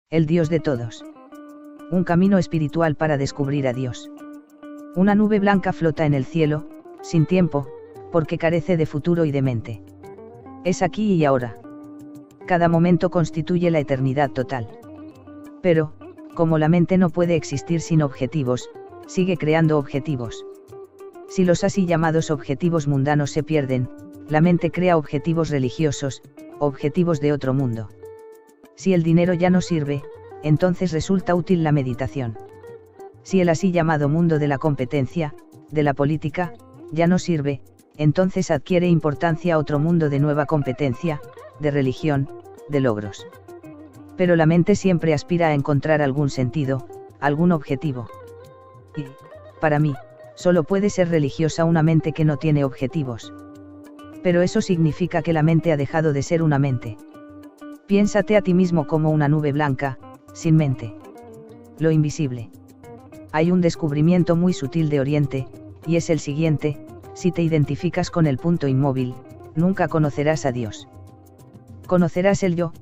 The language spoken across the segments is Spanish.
El Dios de todos. Un camino espiritual para descubrir a Dios. Una nube blanca flota en el cielo, sin tiempo, porque carece de futuro y de mente. Es aquí y ahora. Cada momento constituye la eternidad total. Pero, como la mente no puede existir sin objetivos, sigue creando objetivos. Si los así llamados objetivos mundanos se pierden, la mente crea objetivos religiosos, objetivos de otro mundo. Si el dinero ya no sirve, entonces resulta útil la meditación. Si el así llamado mundo de la competencia, de la política, ya no sirve, entonces adquiere importancia otro mundo de nueva competencia, de religión, de logros. Pero la mente siempre aspira a encontrar algún sentido, algún objetivo. Y, para mí, solo puede ser religiosa una mente que no tiene objetivos. Pero eso significa que la mente ha dejado de ser una mente. Piénsate a ti mismo como una nube blanca, sin mente. Lo invisible. Hay un descubrimiento muy sutil de Oriente, y es el siguiente: si te identificas con el punto inmóvil, nunca conocerás a Dios. Conocerás el yo,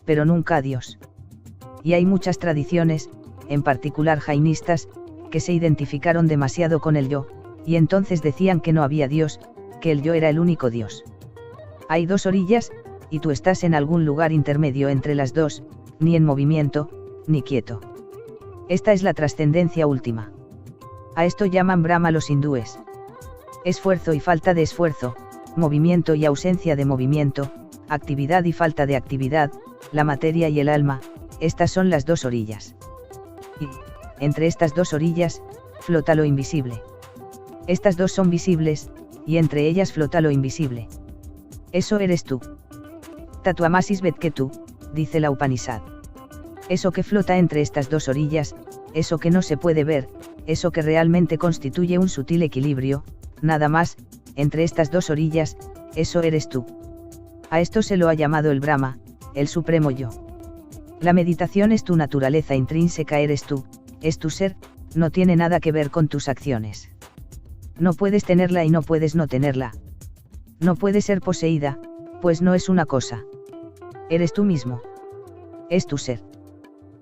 pero nunca a Dios. Y hay muchas tradiciones, en particular jainistas, que se identificaron demasiado con el yo, y entonces decían que no había Dios, que el yo era el único Dios. Hay dos orillas, y tú estás en algún lugar intermedio entre las dos, ni en movimiento, ni quieto. Esta es la trascendencia última. A esto llaman Brahma los hindúes. Esfuerzo y falta de esfuerzo, movimiento y ausencia de movimiento, actividad y falta de actividad, la materia y el alma, estas son las dos orillas. Y, entre estas dos orillas, flota lo invisible. Estas dos son visibles, y entre ellas flota lo invisible. Eso eres tú. Tatuamasis Vedketu, dice la Upanishad. Eso que flota entre estas dos orillas, eso que no se puede ver, eso que realmente constituye un sutil equilibrio, nada más, entre estas dos orillas, eso eres tú. A esto se lo ha llamado el Brahma, el supremo yo. La meditación es tu naturaleza intrínseca, eres tú, es tu ser, no tiene nada que ver con tus acciones. No puedes tenerla y no puedes no tenerla. No puede ser poseída, pues no es una cosa. Eres tú mismo. Es tu ser.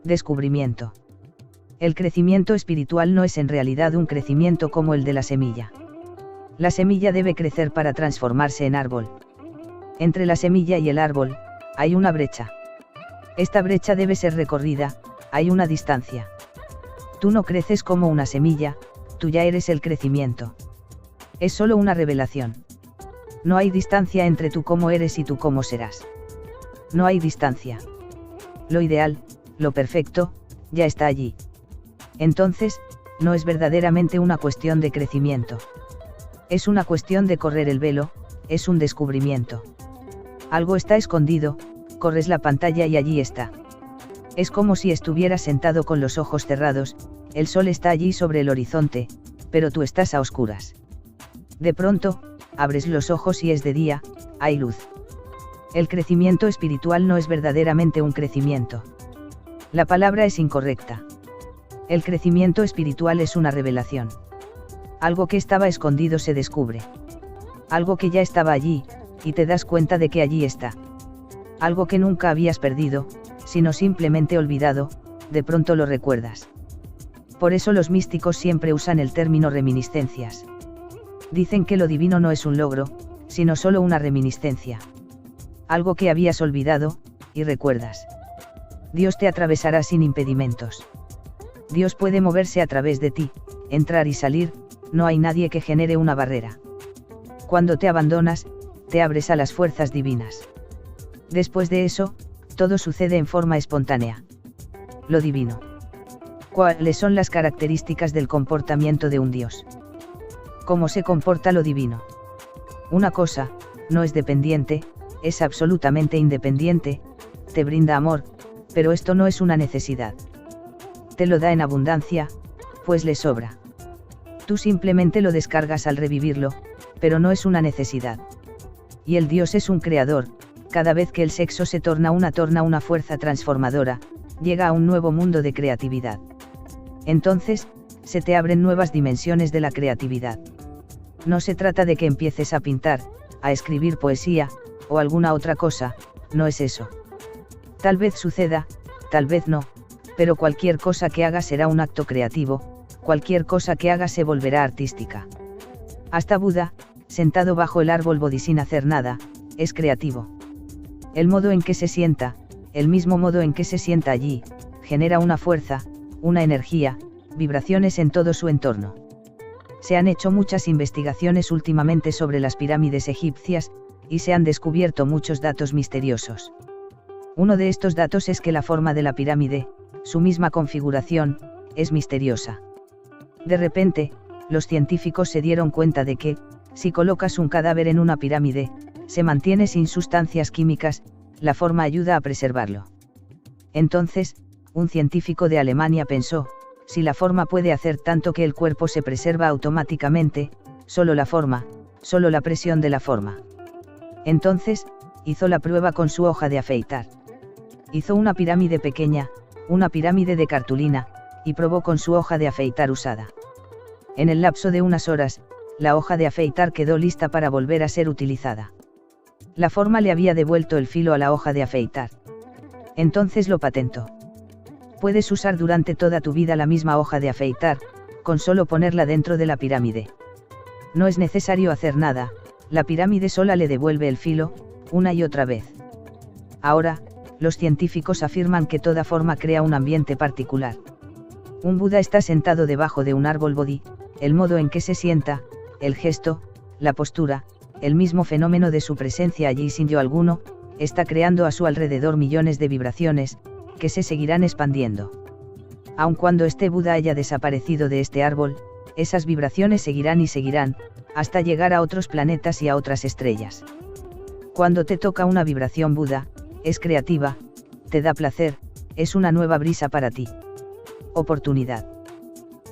Descubrimiento. El crecimiento espiritual no es en realidad un crecimiento como el de la semilla. La semilla debe crecer para transformarse en árbol. Entre la semilla y el árbol, hay una brecha. Esta brecha debe ser recorrida, hay una distancia. Tú no creces como una semilla, tú ya eres el crecimiento. Es solo una revelación. No hay distancia entre tú como eres y tú como serás. No hay distancia. Lo ideal, lo perfecto, ya está allí. Entonces, no es verdaderamente una cuestión de crecimiento. Es una cuestión de correr el velo, es un descubrimiento. Algo está escondido, corres la pantalla y allí está. Es como si estuvieras sentado con los ojos cerrados, el sol está allí sobre el horizonte, pero tú estás a oscuras. De pronto, abres los ojos y es de día, hay luz. El crecimiento espiritual no es verdaderamente un crecimiento. La palabra es incorrecta. El crecimiento espiritual es una revelación. Algo que estaba escondido se descubre. Algo que ya estaba allí, y te das cuenta de que allí está. Algo que nunca habías perdido, sino simplemente olvidado, de pronto lo recuerdas. Por eso los místicos siempre usan el término reminiscencias. Dicen que lo divino no es un logro, sino solo una reminiscencia. Algo que habías olvidado, y recuerdas. Dios te atravesará sin impedimentos. Dios puede moverse a través de ti, entrar y salir, no hay nadie que genere una barrera. Cuando te abandonas, te abres a las fuerzas divinas. Después de eso, todo sucede en forma espontánea. Lo divino. ¿Cuáles son las características del comportamiento de un Dios? ¿Cómo se comporta lo divino? Una cosa, no es dependiente, es absolutamente independiente, te brinda amor, pero esto no es una necesidad. Te lo da en abundancia, pues le sobra. Tú simplemente lo descargas al revivirlo, pero no es una necesidad. Y el Dios es un creador, cada vez que el sexo se torna una fuerza transformadora, llega a un nuevo mundo de creatividad. Entonces, se te abren nuevas dimensiones de la creatividad. No se trata de que empieces a pintar, a escribir poesía, o alguna otra cosa, no es eso. Tal vez suceda, tal vez no, pero cualquier cosa que hagas será un acto creativo, cualquier cosa que hagas se volverá artística. Hasta Buda, sentado bajo el árbol Bodhi sin hacer nada, es creativo. El modo en que se sienta, el mismo modo en que se sienta allí, genera una fuerza, una energía, vibraciones en todo su entorno. Se han hecho muchas investigaciones últimamente sobre las pirámides egipcias, y se han descubierto muchos datos misteriosos. Uno de estos datos es que la forma de la pirámide, su misma configuración, es misteriosa. De repente, los científicos se dieron cuenta de que, si colocas un cadáver en una pirámide, se mantiene sin sustancias químicas, la forma ayuda a preservarlo. Entonces, un científico de Alemania pensó, si la forma puede hacer tanto que el cuerpo se preserva automáticamente, solo la forma, solo la presión de la forma. Entonces, hizo la prueba con su hoja de afeitar. Hizo una pirámide pequeña, una pirámide de cartulina, y probó con su hoja de afeitar usada. En el lapso de unas horas, la hoja de afeitar quedó lista para volver a ser utilizada. La forma le había devuelto el filo a la hoja de afeitar. Entonces lo patentó. Puedes usar durante toda tu vida la misma hoja de afeitar, con solo ponerla dentro de la pirámide. No es necesario hacer nada, la pirámide sola le devuelve el filo, una y otra vez. Ahora, los científicos afirman que toda forma crea un ambiente particular. Un Buda está sentado debajo de un árbol Bodhi, el modo en que se sienta, el gesto, la postura, el mismo fenómeno de su presencia allí sin yo alguno, está creando a su alrededor millones de vibraciones, que se seguirán expandiendo. Aun cuando este Buda haya desaparecido de este árbol, esas vibraciones seguirán y seguirán, hasta llegar a otros planetas y a otras estrellas. Cuando te toca una vibración Buda, es creativa, te da placer, es una nueva brisa para ti. Oportunidad.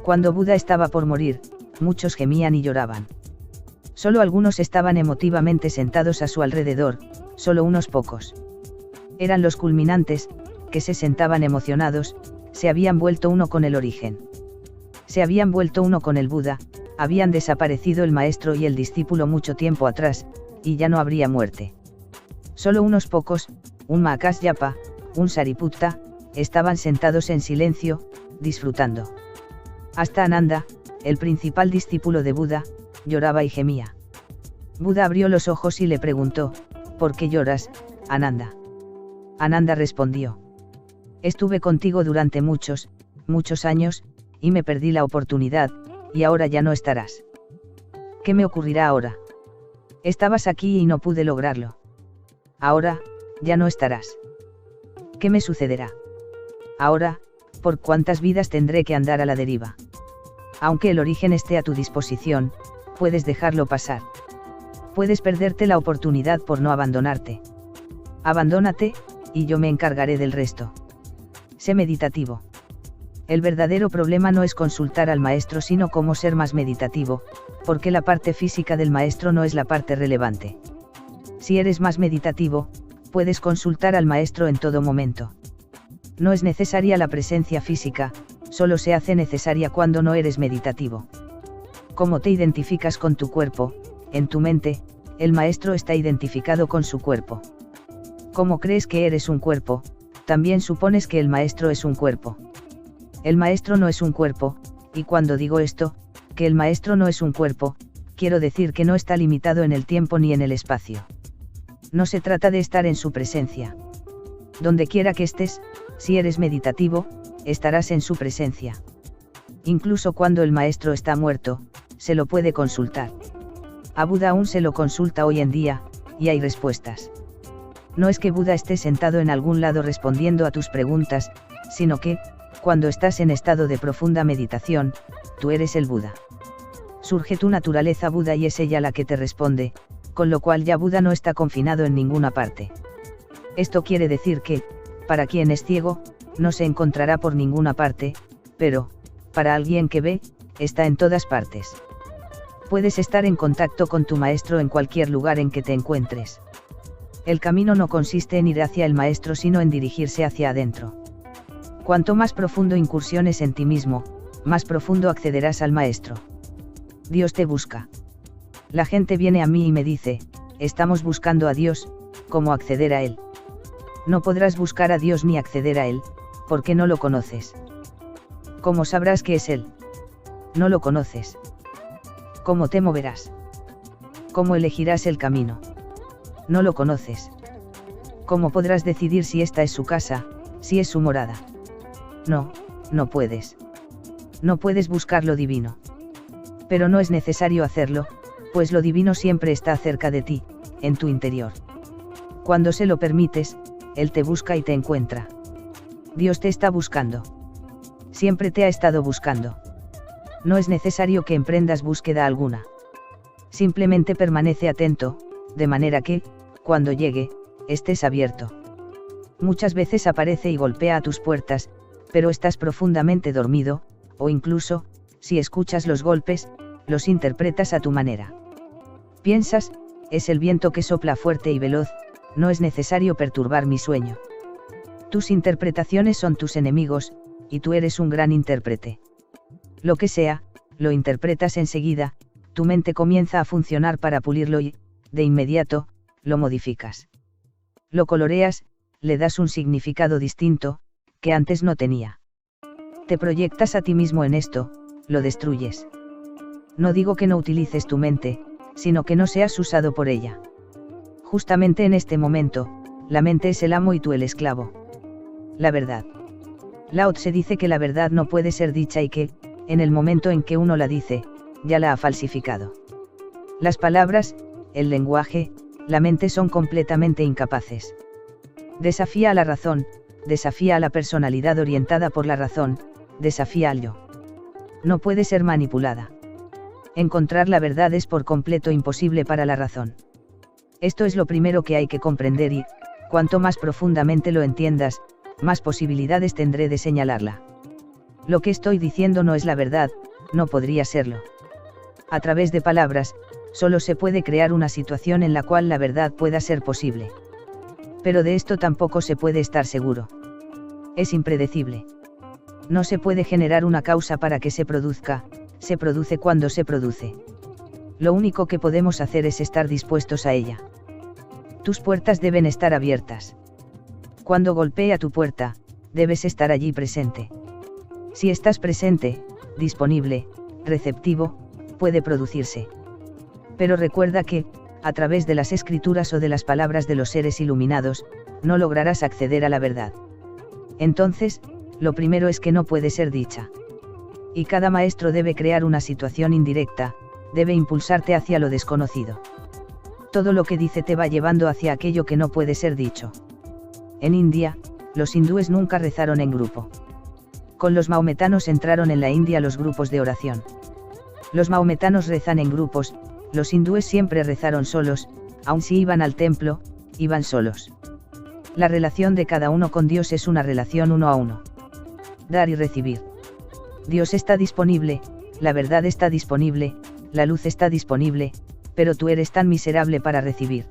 Cuando Buda estaba por morir, muchos gemían y lloraban. Solo algunos estaban emotivamente sentados a su alrededor, solo unos pocos. Eran los culminantes, que se sentaban emocionados, se habían vuelto uno con el origen. Se habían vuelto uno con el Buda, habían desaparecido el maestro y el discípulo mucho tiempo atrás, y ya no habría muerte. Solo unos pocos, un Mahakasyapa, un Sariputta, estaban sentados en silencio, disfrutando. Hasta Ananda, el principal discípulo de Buda, lloraba y gemía. Buda abrió los ojos y le preguntó, ¿por qué lloras, Ananda? Ananda respondió. Estuve contigo durante muchos años, y me perdí la oportunidad, y ahora ya no estarás. ¿Qué me ocurrirá ahora? Estabas aquí y no pude lograrlo. Ahora, ya no estarás. ¿Qué me sucederá? Ahora, ¿por cuántas vidas tendré que andar a la deriva? Aunque el origen esté a tu disposición, puedes dejarlo pasar. Puedes perderte la oportunidad por no abandonarte. Abandónate, y yo me encargaré del resto. Sé meditativo. El verdadero problema no es consultar al maestro sino cómo ser más meditativo, porque la parte física del maestro no es la parte relevante. Si eres más meditativo, puedes consultar al maestro en todo momento. No es necesaria la presencia física, solo se hace necesaria cuando no eres meditativo. Cómo te identificas con tu cuerpo, en tu mente, el maestro está identificado con su cuerpo. Cómo crees que eres un cuerpo, también supones que el maestro es un cuerpo. El maestro no es un cuerpo, y cuando digo esto, que el maestro no es un cuerpo, quiero decir que no está limitado en el tiempo ni en el espacio. No se trata de estar en su presencia. Donde quiera que estés, si eres meditativo, estarás en su presencia. Incluso cuando el maestro está muerto, se lo puede consultar. A Buda aún se lo consulta hoy en día, y hay respuestas. No es que Buda esté sentado en algún lado respondiendo a tus preguntas, sino que, cuando estás en estado de profunda meditación, tú eres el Buda. Surge tu naturaleza Buda y es ella la que te responde, con lo cual ya Buda no está confinado en ninguna parte. Esto quiere decir que, para quien es ciego, no se encontrará por ninguna parte, pero, para alguien que ve, está en todas partes. Puedes estar en contacto con tu maestro en cualquier lugar en que te encuentres. El camino no consiste en ir hacia el maestro sino en dirigirse hacia adentro. Cuanto más profundo incursiones en ti mismo, más profundo accederás al maestro. Dios te busca. La gente viene a mí y me dice, estamos buscando a Dios, ¿cómo acceder a Él? No podrás buscar a Dios ni acceder a Él, porque no lo conoces. ¿Cómo sabrás que es Él? No lo conoces. ¿Cómo te moverás? ¿Cómo elegirás el camino? No lo conoces. ¿Cómo podrás decidir si esta es su casa, si es su morada? No, no puedes. No puedes buscar lo divino. Pero no es necesario hacerlo, pues lo divino siempre está cerca de ti, en tu interior. Cuando se lo permites, Él te busca y te encuentra. Dios te está buscando. Siempre te ha estado buscando. No es necesario que emprendas búsqueda alguna. Simplemente permanece atento, de manera que, cuando llegue, estés abierto. Muchas veces aparece y golpea a tus puertas, pero estás profundamente dormido, o incluso, si escuchas los golpes, los interpretas a tu manera. Piensas, es el viento que sopla fuerte y veloz, no es necesario perturbar mi sueño. Tus interpretaciones son tus enemigos, y tú eres un gran intérprete. Lo que sea, lo interpretas enseguida, tu mente comienza a funcionar para pulirlo y, de inmediato, lo modificas. Lo coloreas, le das un significado distinto, que antes no tenía. Te proyectas a ti mismo en esto, lo destruyes. No digo que no utilices tu mente, sino que no seas usado por ella. Justamente en este momento, la mente es el amo y tú el esclavo. La verdad. Lao Tse dice que la verdad no puede ser dicha y que, en el momento en que uno la dice, ya la ha falsificado. Las palabras, el lenguaje, la mente son completamente incapaces. Desafía a la razón, desafía a la personalidad orientada por la razón, desafía al yo. No puede ser manipulada. Encontrar la verdad es por completo imposible para la razón. Esto es lo primero que hay que comprender y, cuanto más profundamente lo entiendas, más posibilidades tendré de señalarla. Lo que estoy diciendo no es la verdad, no podría serlo. A través de palabras, solo se puede crear una situación en la cual la verdad pueda ser posible. Pero de esto tampoco se puede estar seguro. Es impredecible. No se puede generar una causa para que se produzca, se produce cuando se produce. Lo único que podemos hacer es estar dispuestos a ella. Tus puertas deben estar abiertas. Cuando golpee a tu puerta, debes estar allí presente. Si estás presente, disponible, receptivo, puede producirse. Pero recuerda que, a través de las escrituras o de las palabras de los seres iluminados, no lograrás acceder a la verdad. Entonces, lo primero es que no puede ser dicha. Y cada maestro debe crear una situación indirecta, debe impulsarte hacia lo desconocido. Todo lo que dice te va llevando hacia aquello que no puede ser dicho. En India, los hindúes nunca rezaron en grupo. Con los maometanos entraron en la India los grupos de oración. Los maometanos rezan en grupos, los hindúes siempre rezaron solos, aun si iban al templo, iban solos. La relación de cada uno con Dios es una relación uno a uno. Dar y recibir. Dios está disponible, la verdad está disponible, la luz está disponible, pero tú eres tan miserable para recibir.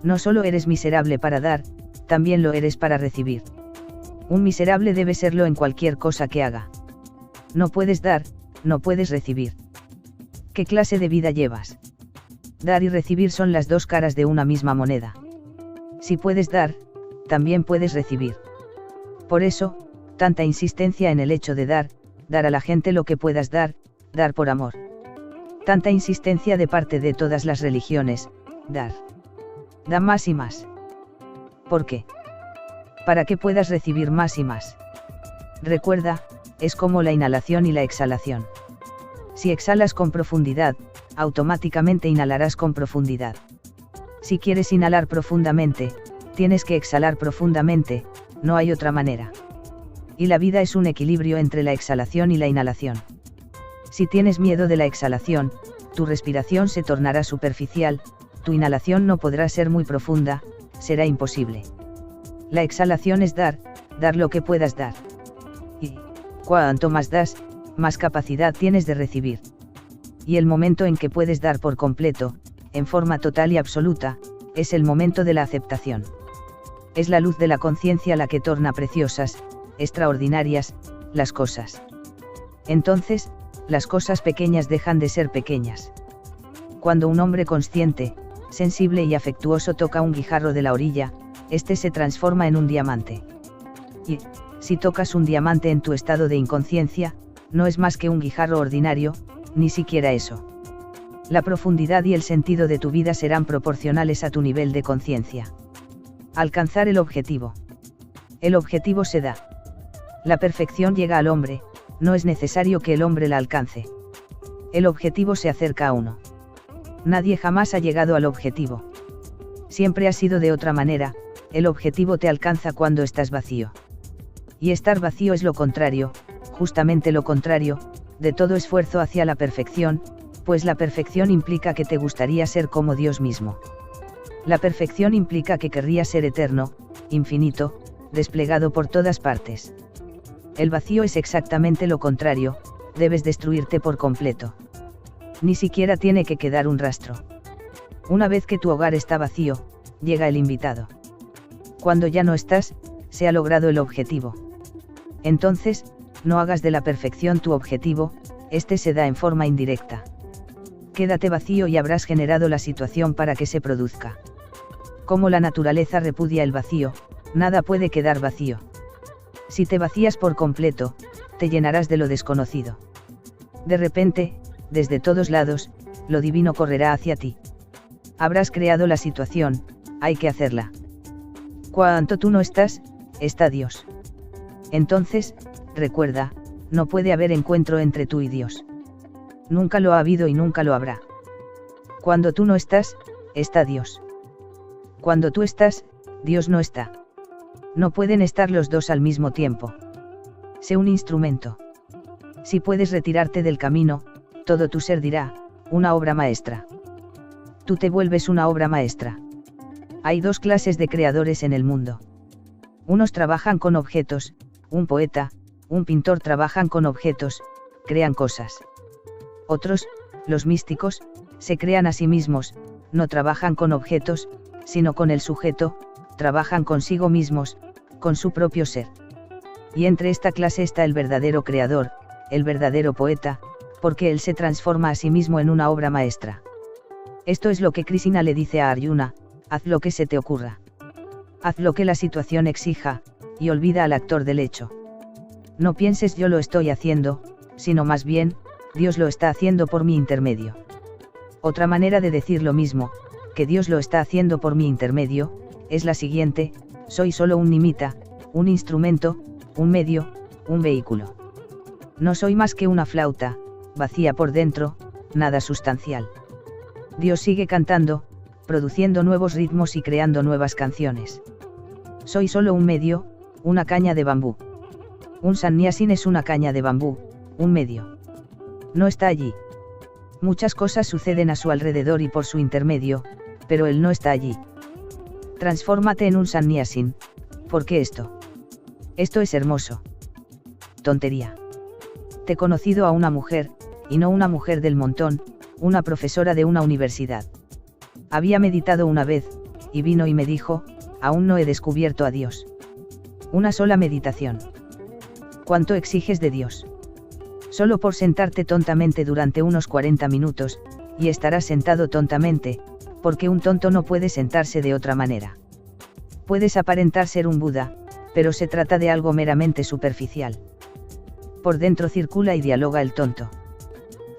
No solo eres miserable para dar, también lo eres para recibir. Un miserable debe serlo en cualquier cosa que haga. No puedes dar, no puedes recibir. ¿Qué clase de vida llevas? Dar y recibir son las dos caras de una misma moneda. Si puedes dar, también puedes recibir. Por eso, tanta insistencia en el hecho de dar a la gente lo que puedas dar por amor. Tanta insistencia de parte de todas las religiones, dar. Da más y más. ¿Por qué? Para que puedas recibir más y más. Recuerda, es como la inhalación y la exhalación. Si exhalas con profundidad, automáticamente inhalarás con profundidad. Si quieres inhalar profundamente, tienes que exhalar profundamente, no hay otra manera. Y la vida es un equilibrio entre la exhalación y la inhalación. Si tienes miedo de la exhalación, tu respiración se tornará superficial, tu inhalación no podrá ser muy profunda, será imposible. La exhalación es dar lo que puedas dar. Y, cuanto más das, más capacidad tienes de recibir. Y el momento en que puedes dar por completo, en forma total y absoluta, es el momento de la aceptación. Es la luz de la conciencia la que torna preciosas, extraordinarias, las cosas. Entonces, las cosas pequeñas dejan de ser pequeñas. Cuando un hombre consciente, sensible y afectuoso toca un guijarro de la orilla, este se transforma en un diamante. Y, Si tocas un diamante en tu estado de inconsciencia, no es más que un guijarro ordinario, ni siquiera eso. La profundidad y el sentido de tu vida serán proporcionales a tu nivel de conciencia. Alcanzar el objetivo. El objetivo se da. La perfección llega al hombre, no es necesario que el hombre la alcance. El objetivo se acerca a uno. Nadie jamás ha llegado al objetivo. Siempre ha sido de otra manera, el objetivo te alcanza cuando estás vacío. Y estar vacío es lo contrario, justamente lo contrario, de todo esfuerzo hacia la perfección, pues la perfección implica que te gustaría ser como Dios mismo. La perfección implica que querrías ser eterno, infinito, desplegado por todas partes. El vacío es exactamente lo contrario, debes destruirte por completo. Ni siquiera tiene que quedar un rastro. Una vez que tu hogar está vacío, llega el invitado. Cuando ya no estás, se ha logrado el objetivo. Entonces, no hagas de la perfección tu objetivo, este se da en forma indirecta. Quédate vacío y habrás generado la situación para que se produzca. Como la naturaleza repudia el vacío, nada puede quedar vacío. Si te vacías por completo, te llenarás de lo desconocido. De repente, desde todos lados, lo divino correrá hacia ti. Habrás creado la situación, hay que hacerla. Cuanto tú no estás, está Dios. Entonces, recuerda, no puede haber encuentro entre tú y Dios. Nunca lo ha habido y nunca lo habrá. Cuando tú no estás, está Dios. Cuando tú estás, Dios no está. No pueden estar los dos al mismo tiempo. Sé un instrumento. Si puedes retirarte del camino, todo tu ser dirá, una obra maestra. Tú te vuelves una obra maestra. Hay dos clases de creadores en el mundo. Unos trabajan con objetos, un poeta, un pintor trabajan con objetos, crean cosas. Otros, los místicos, se crean a sí mismos, no trabajan con objetos, sino con el sujeto, trabajan consigo mismos, con su propio ser. Y entre esta clase está el verdadero creador, el verdadero poeta, porque él se transforma a sí mismo en una obra maestra. Esto es lo que Krishna le dice a Arjuna, haz lo que se te ocurra. Haz lo que la situación exija, y olvida al actor del hecho. No pienses yo lo estoy haciendo, sino más bien, Dios lo está haciendo por mi intermedio. Otra manera de decir lo mismo, que Dios lo está haciendo por mi intermedio, es la siguiente: soy solo un nimita, un instrumento, un medio, un vehículo. No soy más que una flauta, vacía por dentro, nada sustancial. Dios sigue cantando, produciendo nuevos ritmos y creando nuevas canciones. Soy solo un medio, una caña de bambú. Un sannyasin es una caña de bambú, un medio. No está allí. Muchas cosas suceden a su alrededor y por su intermedio, pero él no está allí. Transfórmate en un sannyasin, porque esto es hermoso. Tontería. Te he conocido a una mujer, y no una mujer del montón, una profesora de una universidad. Había meditado una vez, y vino y me dijo, aún no he descubierto a Dios. Una sola meditación. ¿Cuánto exiges de Dios? Solo por sentarte tontamente durante unos 40 minutos, y estarás sentado tontamente, porque un tonto no puede sentarse de otra manera. Puedes aparentar ser un Buda, pero se trata de algo meramente superficial. Por dentro circula y dialoga el tonto.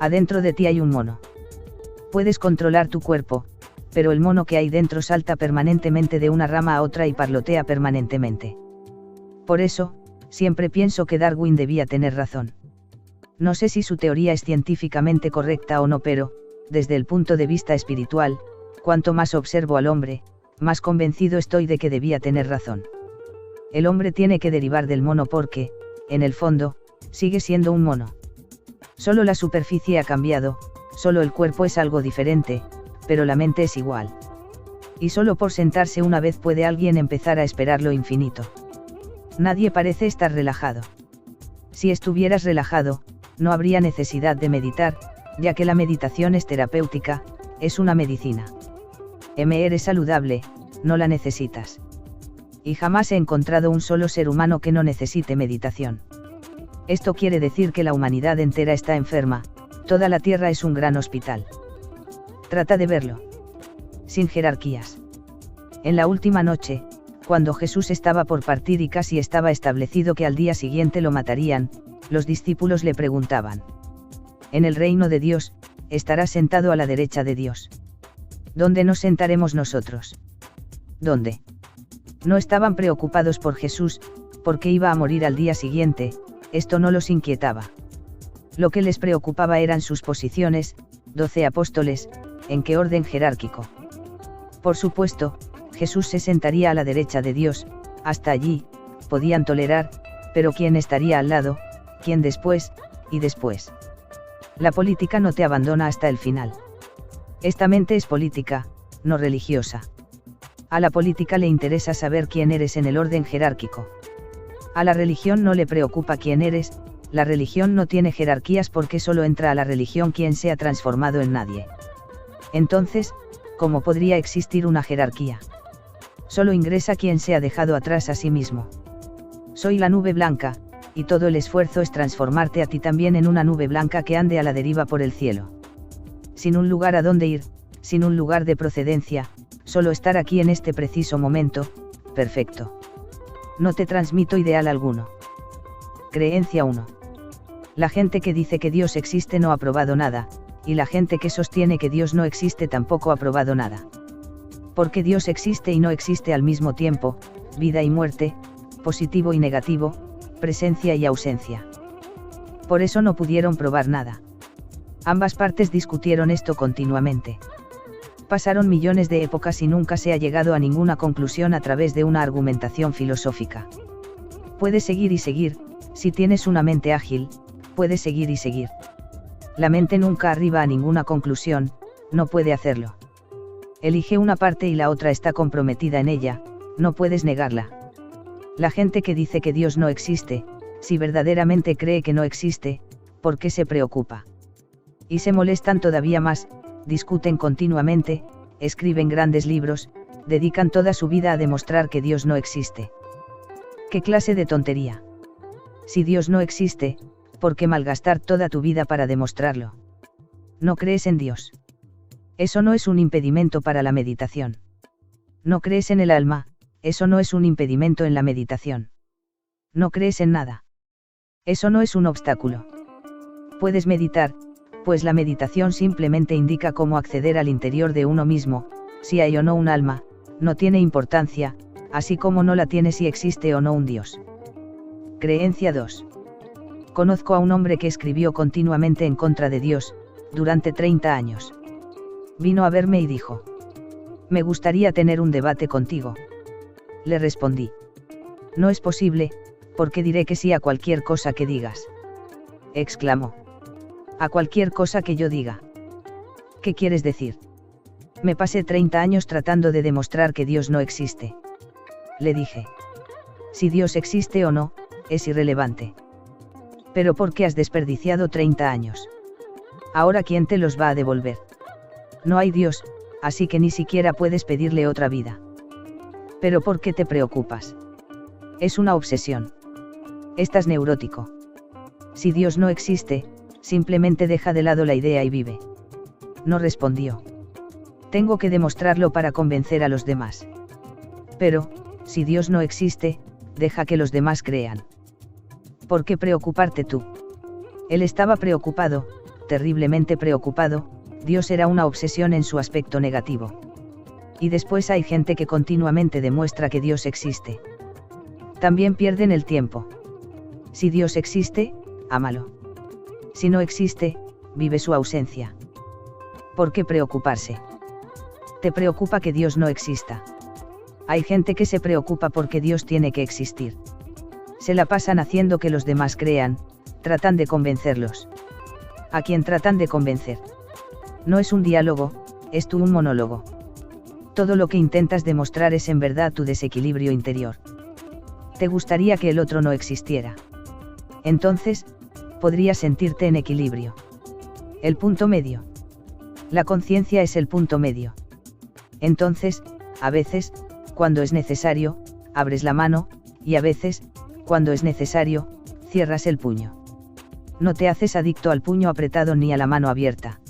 Adentro de ti hay un mono. Puedes controlar tu cuerpo, pero el mono que hay dentro salta permanentemente de una rama a otra y parlotea permanentemente. Por eso, siempre pienso que Darwin debía tener razón. No sé si su teoría es científicamente correcta o no, pero, desde el punto de vista espiritual, cuanto más observo al hombre, más convencido estoy de que debía tener razón. El hombre tiene que derivar del mono porque, en el fondo, sigue siendo un mono. Solo la superficie ha cambiado, solo el cuerpo es algo diferente, pero la mente es igual. Y solo por sentarse una vez puede alguien empezar a esperar lo infinito. Nadie parece estar relajado. Si estuvieras relajado, no habría necesidad de meditar, ya que la meditación es terapéutica, es una medicina. Eres saludable, no la necesitas. Y jamás he encontrado un solo ser humano que no necesite meditación. Esto quiere decir que la humanidad entera está enferma, toda la Tierra es un gran hospital. Trata de verlo. Sin jerarquías. En la última noche, Cuando Jesús estaba por partir y casi estaba establecido que al día siguiente lo matarían, los discípulos le preguntaban: en el reino de Dios, estarás sentado a la derecha de Dios. ¿Dónde nos sentaremos nosotros? ¿Dónde? No estaban preocupados por Jesús, porque iba a morir al día siguiente, esto no los inquietaba. Lo que les preocupaba eran sus posiciones, 12 apóstoles, ¿en qué orden jerárquico? Por supuesto, Jesús se sentaría a la derecha de Dios, hasta allí, podían tolerar, pero ¿quién estaría al lado, quién después, y después? La política no te abandona hasta el final. Esta mente es política, no religiosa. A la política le interesa saber quién eres en el orden jerárquico. A la religión no le preocupa quién eres, la religión no tiene jerarquías porque solo entra a la religión quien se ha transformado en nadie. Entonces, ¿cómo podría existir una jerarquía? Solo ingresa quien se ha dejado atrás a sí mismo. Soy la nube blanca, y todo el esfuerzo es transformarte a ti también en una nube blanca que ande a la deriva por el cielo. Sin un lugar a donde ir, sin un lugar de procedencia, solo estar aquí en este preciso momento, perfecto. No te transmito ideal alguno. Creencia 1. La gente que dice que Dios existe no ha probado nada, y la gente que sostiene que Dios no existe tampoco ha probado nada. Porque Dios existe y no existe al mismo tiempo, vida y muerte, positivo y negativo, presencia y ausencia. Por eso no pudieron probar nada. Ambas partes discutieron esto continuamente. Pasaron millones de épocas y nunca se ha llegado a ninguna conclusión a través de una argumentación filosófica. Puedes seguir y seguir, si tienes una mente ágil, puedes seguir y seguir. La mente nunca arriba a ninguna conclusión, no puede hacerlo. Elige una parte y la otra está comprometida en ella, no puedes negarla. La gente que dice que Dios no existe, si verdaderamente cree que no existe, ¿por qué se preocupa? Y se molestan todavía más, discuten continuamente, escriben grandes libros, dedican toda su vida a demostrar que Dios no existe. ¿Qué clase de tontería? Si Dios no existe, ¿por qué malgastar toda tu vida para demostrarlo? ¿No crees en Dios? Eso no es un impedimento para la meditación. ¿No crees en el alma? Eso no es un impedimento en la meditación. ¿No crees en nada? Eso no es un obstáculo. Puedes meditar, pues la meditación simplemente indica cómo acceder al interior de uno mismo, si hay o no un alma, no tiene importancia, así como no la tiene si existe o no un Dios. Creencia 2. Conozco a un hombre que escribió continuamente en contra de Dios, durante 30 años. Vino a verme y dijo: me gustaría tener un debate contigo. Le respondí: no es posible, porque diré que sí a cualquier cosa que digas. Exclamó: a cualquier cosa que yo diga. ¿Qué quieres decir? Me pasé 30 años tratando de demostrar que Dios no existe. Le dije: si Dios existe o no, es irrelevante. Pero ¿por qué has desperdiciado 30 años? Ahora ¿quién te los va a devolver? No hay Dios, así que ni siquiera puedes pedirle otra vida. ¿Pero por qué te preocupas? Es una obsesión. Estás neurótico. Si Dios no existe, simplemente deja de lado la idea y vive. No respondió. Tengo que demostrarlo para convencer a los demás. Pero, si Dios no existe, deja que los demás crean. ¿Por qué preocuparte tú? Él estaba preocupado, terriblemente preocupado. Dios era una obsesión en su aspecto negativo. Y después hay gente que continuamente demuestra que Dios existe. También pierden el tiempo. Si Dios existe, ámalo. Si no existe, vive su ausencia. ¿Por qué preocuparse? ¿Te preocupa que Dios no exista? Hay gente que se preocupa porque Dios tiene que existir. Se la pasan haciendo que los demás crean, tratan de convencerlos. ¿A quién tratan de convencer? No es un diálogo, es tú un monólogo. Todo lo que intentas demostrar es en verdad tu desequilibrio interior. Te gustaría que el otro no existiera. Entonces, podrías sentirte en equilibrio. El punto medio. La conciencia es el punto medio. Entonces, a veces, cuando es necesario, abres la mano, y a veces, cuando es necesario, cierras el puño. No te haces adicto al puño apretado ni a la mano abierta.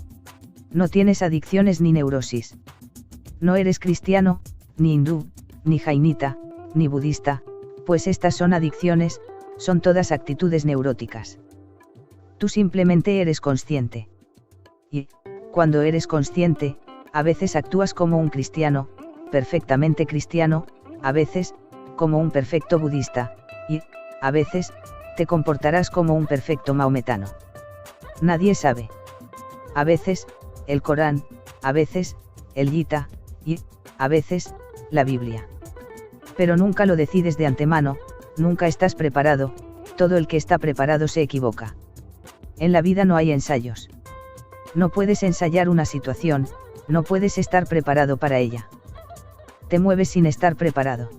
No tienes adicciones ni neurosis. No eres cristiano, ni hindú, ni jainita, ni budista, pues estas son adicciones, son todas actitudes neuróticas. Tú simplemente eres consciente. Y, cuando eres consciente, a veces actúas como un cristiano, perfectamente cristiano, a veces, como un perfecto budista, y, a veces, te comportarás como un perfecto maometano. Nadie sabe. A veces, el Corán, a veces, el Gita, y, a veces, la Biblia. Pero nunca lo decides de antemano, nunca estás preparado, todo el que está preparado se equivoca. En la vida no hay ensayos. No puedes ensayar una situación, no puedes estar preparado para ella. Te mueves sin estar preparado.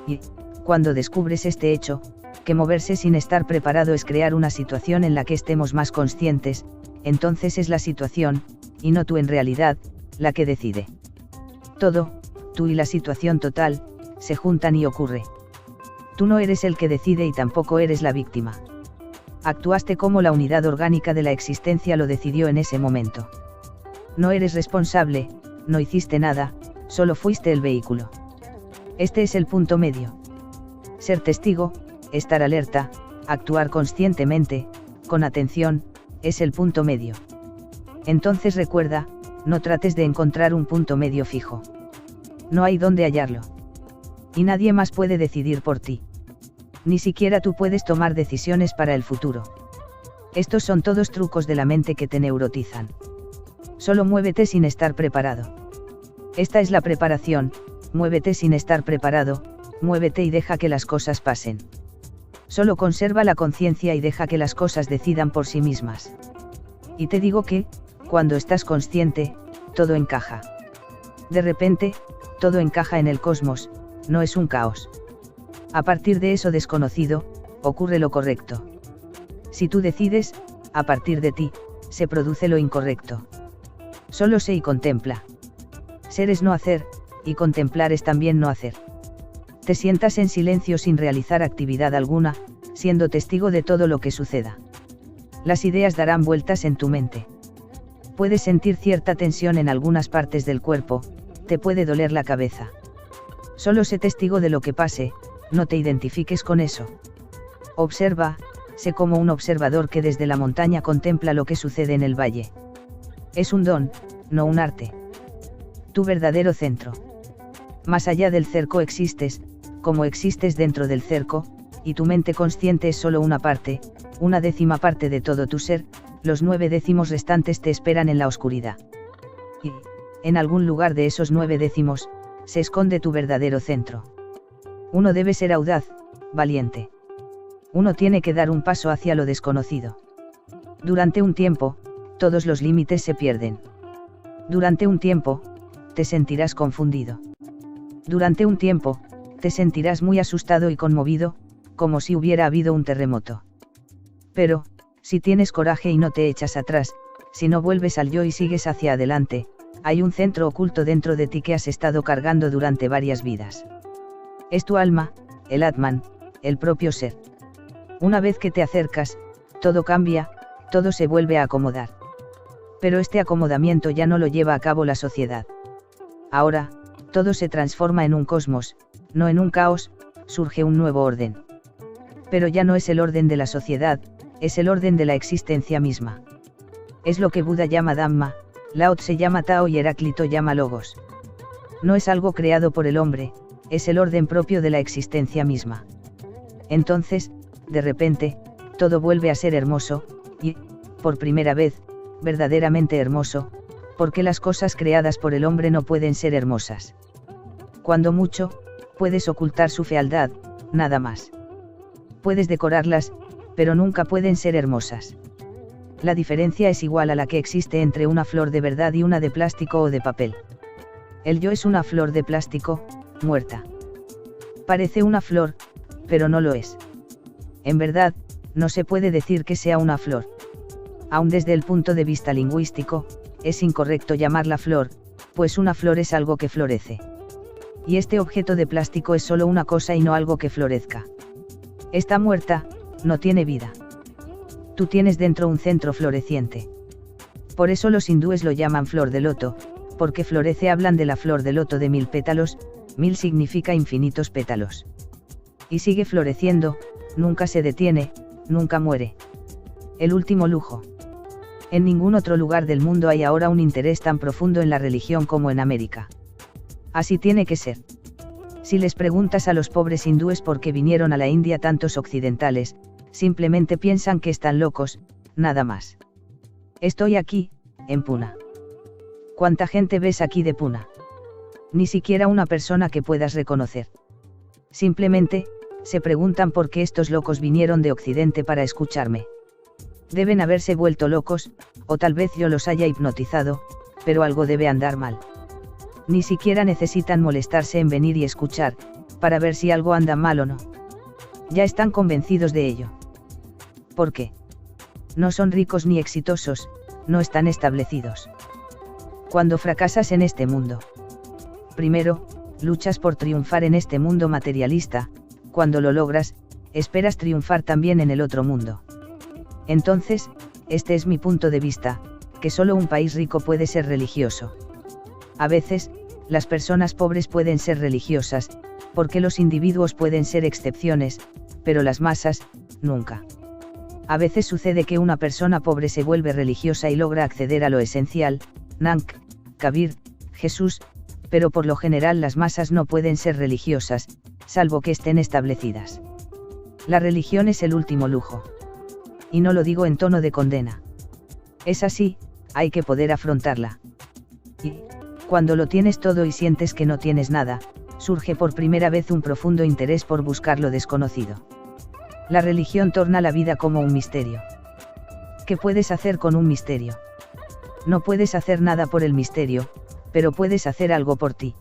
Y, cuando descubres este hecho, que moverse sin estar preparado es crear una situación en la que estemos más conscientes, entonces es la situación, y no tú en realidad, la que decide. Todo, tú y la situación total, se juntan y ocurre. Tú no eres el que decide y tampoco eres la víctima. Actuaste como la unidad orgánica de la existencia lo decidió en ese momento. No eres responsable, no hiciste nada, solo fuiste el vehículo. Este es el punto medio. Ser testigo, estar alerta, actuar conscientemente, con atención, es el punto medio. Entonces recuerda, no trates de encontrar un punto medio fijo. No hay dónde hallarlo. Y nadie más puede decidir por ti. Ni siquiera tú puedes tomar decisiones para el futuro. Estos son todos trucos de la mente que te neurotizan. Solo muévete sin estar preparado. Esta es la preparación, muévete sin estar preparado, muévete y deja que las cosas pasen. Solo conserva la conciencia y deja que las cosas decidan por sí mismas. Y te digo que, cuando estás consciente, todo encaja. De repente, todo encaja en el cosmos, no es un caos. A partir de eso desconocido, ocurre lo correcto. Si tú decides, a partir de ti, se produce lo incorrecto. Solo sé y contempla. Ser es no hacer, y contemplar es también no hacer. Te sientas en silencio sin realizar actividad alguna, siendo testigo de todo lo que suceda. Las ideas darán vueltas en tu mente. Puedes sentir cierta tensión en algunas partes del cuerpo, te puede doler la cabeza. Solo sé testigo de lo que pase, no te identifiques con eso. Observa, sé como un observador que desde la montaña contempla lo que sucede en el valle. Es un don, no un arte. Tu verdadero centro. Más allá del cerco existes, como existes dentro del cerco, y tu mente consciente es solo una parte, una décima parte de todo tu ser, los 9 décimos restantes te esperan en la oscuridad. Y, en algún lugar de esos 9 décimos, se esconde tu verdadero centro. Uno debe ser audaz, valiente. Uno tiene que dar un paso hacia lo desconocido. Durante un tiempo, todos los límites se pierden. Durante un tiempo, te sentirás confundido. Durante un tiempo, te sentirás muy asustado y conmovido, como si hubiera habido un terremoto. Pero, si tienes coraje y no te echas atrás, si no vuelves al yo y sigues hacia adelante, hay un centro oculto dentro de ti que has estado cargando durante varias vidas. Es tu alma, el Atman, el propio ser. Una vez que te acercas, todo cambia, todo se vuelve a acomodar. Pero este acomodamiento ya no lo lleva a cabo la sociedad. Ahora, todo se transforma en un cosmos, no en un caos, surge un nuevo orden. Pero ya no es el orden de la sociedad, es el orden de la existencia misma. Es lo que Buda llama Dhamma, Lao Tse llama Tao y Heráclito llama Logos. No es algo creado por el hombre, es el orden propio de la existencia misma. Entonces, de repente, todo vuelve a ser hermoso, y, por primera vez, verdaderamente hermoso, porque las cosas creadas por el hombre no pueden ser hermosas. Cuando mucho, puedes ocultar su fealdad, nada más. Puedes decorarlas, pero nunca pueden ser hermosas. La diferencia es igual a la que existe entre una flor de verdad y una de plástico o de papel. El yo es una flor de plástico, muerta. Parece una flor, pero no lo es. En verdad, no se puede decir que sea una flor. Aun desde el punto de vista lingüístico, es incorrecto llamarla flor, pues una flor es algo que florece. Y este objeto de plástico es solo una cosa y no algo que florezca. Está muerta, no tiene vida. Tú tienes dentro un centro floreciente. Por eso los hindúes lo llaman flor de loto, porque florece. Hablan de la flor de loto de 1000 pétalos, 1000 significa infinitos pétalos. Y sigue floreciendo, nunca se detiene, nunca muere. El último lujo. En ningún otro lugar del mundo hay ahora un interés tan profundo en la religión como en América. Así tiene que ser. Si les preguntas a los pobres hindúes por qué vinieron a la India tantos occidentales, simplemente piensan que están locos, nada más. Estoy aquí, en Pune. ¿Cuánta gente ves aquí de Pune? Ni siquiera una persona que puedas reconocer. Simplemente, se preguntan por qué estos locos vinieron de Occidente para escucharme. Deben haberse vuelto locos, o tal vez yo los haya hipnotizado, pero algo debe andar mal. Ni siquiera necesitan molestarse en venir y escuchar, para ver si algo anda mal o no. Ya están convencidos de ello. ¿Por qué? No son ricos ni exitosos, no están establecidos. Cuando fracasas en este mundo. Primero, luchas por triunfar en este mundo materialista, cuando lo logras, esperas triunfar también en el otro mundo. Entonces, este es mi punto de vista, que solo un país rico puede ser religioso. A veces, las personas pobres pueden ser religiosas, porque los individuos pueden ser excepciones, pero las masas, nunca. A veces sucede que una persona pobre se vuelve religiosa y logra acceder a lo esencial, Nanak, Kabir, Jesús, pero por lo general las masas no pueden ser religiosas, salvo que estén establecidas. La religión es el último lujo. Y no lo digo en tono de condena. Es así, hay que poder afrontarla. Y, cuando lo tienes todo y sientes que no tienes nada, surge por primera vez un profundo interés por buscar lo desconocido. La religión torna la vida como un misterio. ¿Qué puedes hacer con un misterio? No puedes hacer nada por el misterio, pero puedes hacer algo por ti.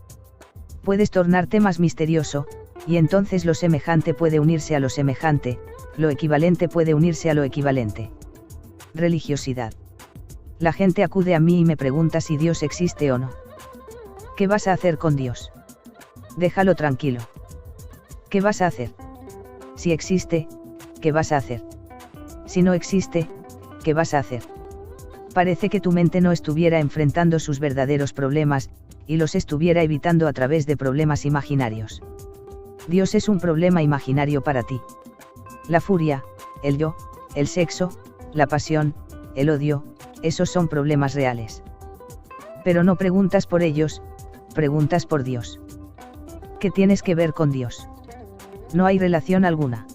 Puedes tornarte más misterioso, y entonces lo semejante puede unirse a lo semejante, lo equivalente puede unirse a lo equivalente. Religiosidad. La gente acude a mí y me pregunta si Dios existe o no. ¿Qué vas a hacer con Dios? Déjalo tranquilo. ¿Qué vas a hacer? Si existe, ¿qué vas a hacer? Si no existe, ¿qué vas a hacer? Parece que tu mente no estuviera enfrentando sus verdaderos problemas, y los estuviera evitando a través de problemas imaginarios. Dios es un problema imaginario para ti. La furia, el yo, el sexo, la pasión, el odio, esos son problemas reales. Pero no preguntas por ellos, preguntas por Dios. ¿Qué tienes que ver con Dios? No hay relación alguna.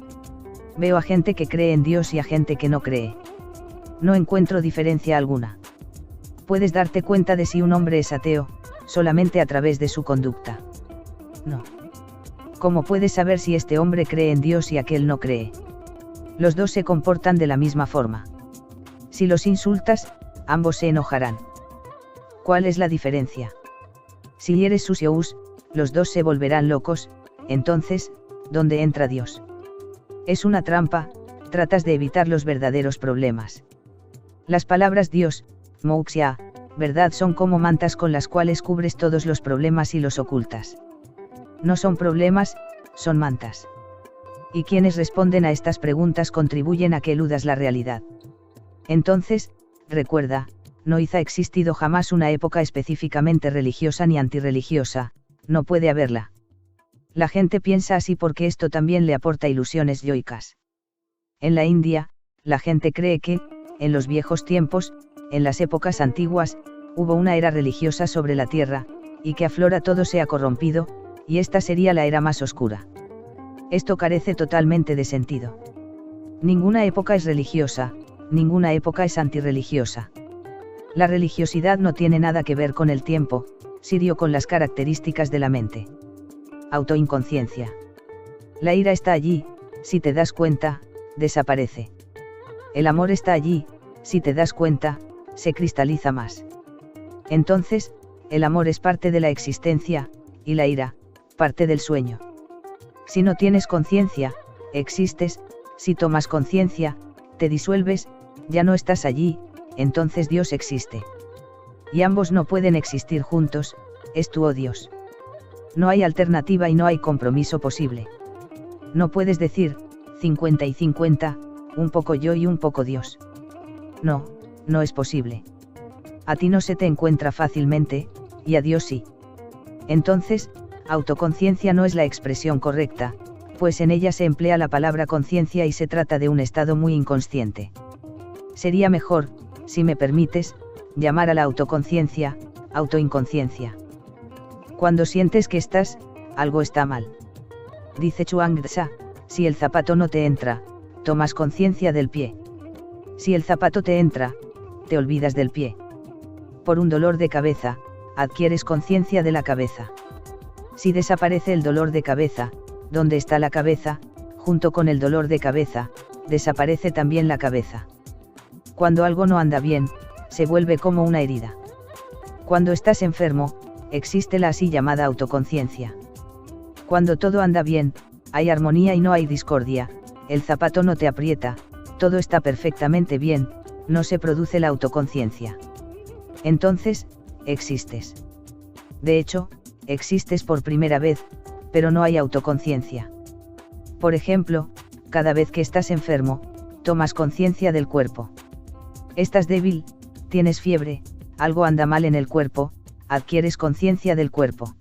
Veo a gente que cree en Dios y a gente que no cree. No encuentro diferencia alguna. Puedes darte cuenta de si un hombre es ateo, solamente a través de su conducta. No. ¿Cómo puedes saber si este hombre cree en Dios y aquel no cree? Los dos se comportan de la misma forma. Si los insultas, ambos se enojarán. ¿Cuál es la diferencia? Si hieres sus yous, los dos se volverán locos, entonces, ¿dónde entra Dios? Es una trampa, tratas de evitar los verdaderos problemas. Las palabras Dios, moksha, verdad son como mantas con las cuales cubres todos los problemas y los ocultas. No son problemas, son mantas. Y quienes responden a estas preguntas contribuyen a que eludas la realidad. Entonces, recuerda, no ha existido jamás una época específicamente religiosa ni antirreligiosa, no puede haberla. La gente piensa así porque esto también le aporta ilusiones yoicas. En la India, la gente cree que, en los viejos tiempos, en las épocas antiguas, hubo una era religiosa sobre la tierra, y que aflora todo se ha corrompido, y esta sería la era más oscura. Esto carece totalmente de sentido. Ninguna época es religiosa, ninguna época es antirreligiosa. La religiosidad no tiene nada que ver con el tiempo, sino con las características de la mente. Autoinconsciencia. La ira está allí, si te das cuenta, desaparece. El amor está allí, si te das cuenta, se cristaliza más. Entonces, el amor es parte de la existencia, y la ira, parte del sueño. Si no tienes conciencia, existes, si tomas conciencia, te disuelves, ya no estás allí, entonces Dios existe. Y ambos no pueden existir juntos, es tú o Dios. No hay alternativa y no hay compromiso posible. No puedes decir, 50 y 50, un poco yo y un poco Dios. No, no es posible. A ti no se te encuentra fácilmente, y a Dios sí. Entonces, autoconciencia no es la expresión correcta, pues en ella se emplea la palabra conciencia y se trata de un estado muy inconsciente. Sería mejor, si me permites, llamar a la autoconciencia, autoinconsciencia. Cuando sientes que algo está mal. Dice Chuang Tzu, si el zapato no te entra, tomas conciencia del pie. Si el zapato te entra, te olvidas del pie. Por un dolor de cabeza, adquieres conciencia de la cabeza. Si desaparece el dolor de cabeza, ¿dónde está la cabeza? Junto con el dolor de cabeza, desaparece también la cabeza. Cuando algo no anda bien, se vuelve como una herida. Cuando estás enfermo, existe la así llamada autoconciencia. Cuando todo anda bien, hay armonía y no hay discordia, el zapato no te aprieta, todo está perfectamente bien, no se produce la autoconciencia. Entonces, existes. De hecho, existes por primera vez, pero no hay autoconciencia. Por ejemplo, cada vez que estás enfermo, tomas conciencia del cuerpo. Estás débil, tienes fiebre, algo anda mal en el cuerpo, adquieres conciencia del cuerpo.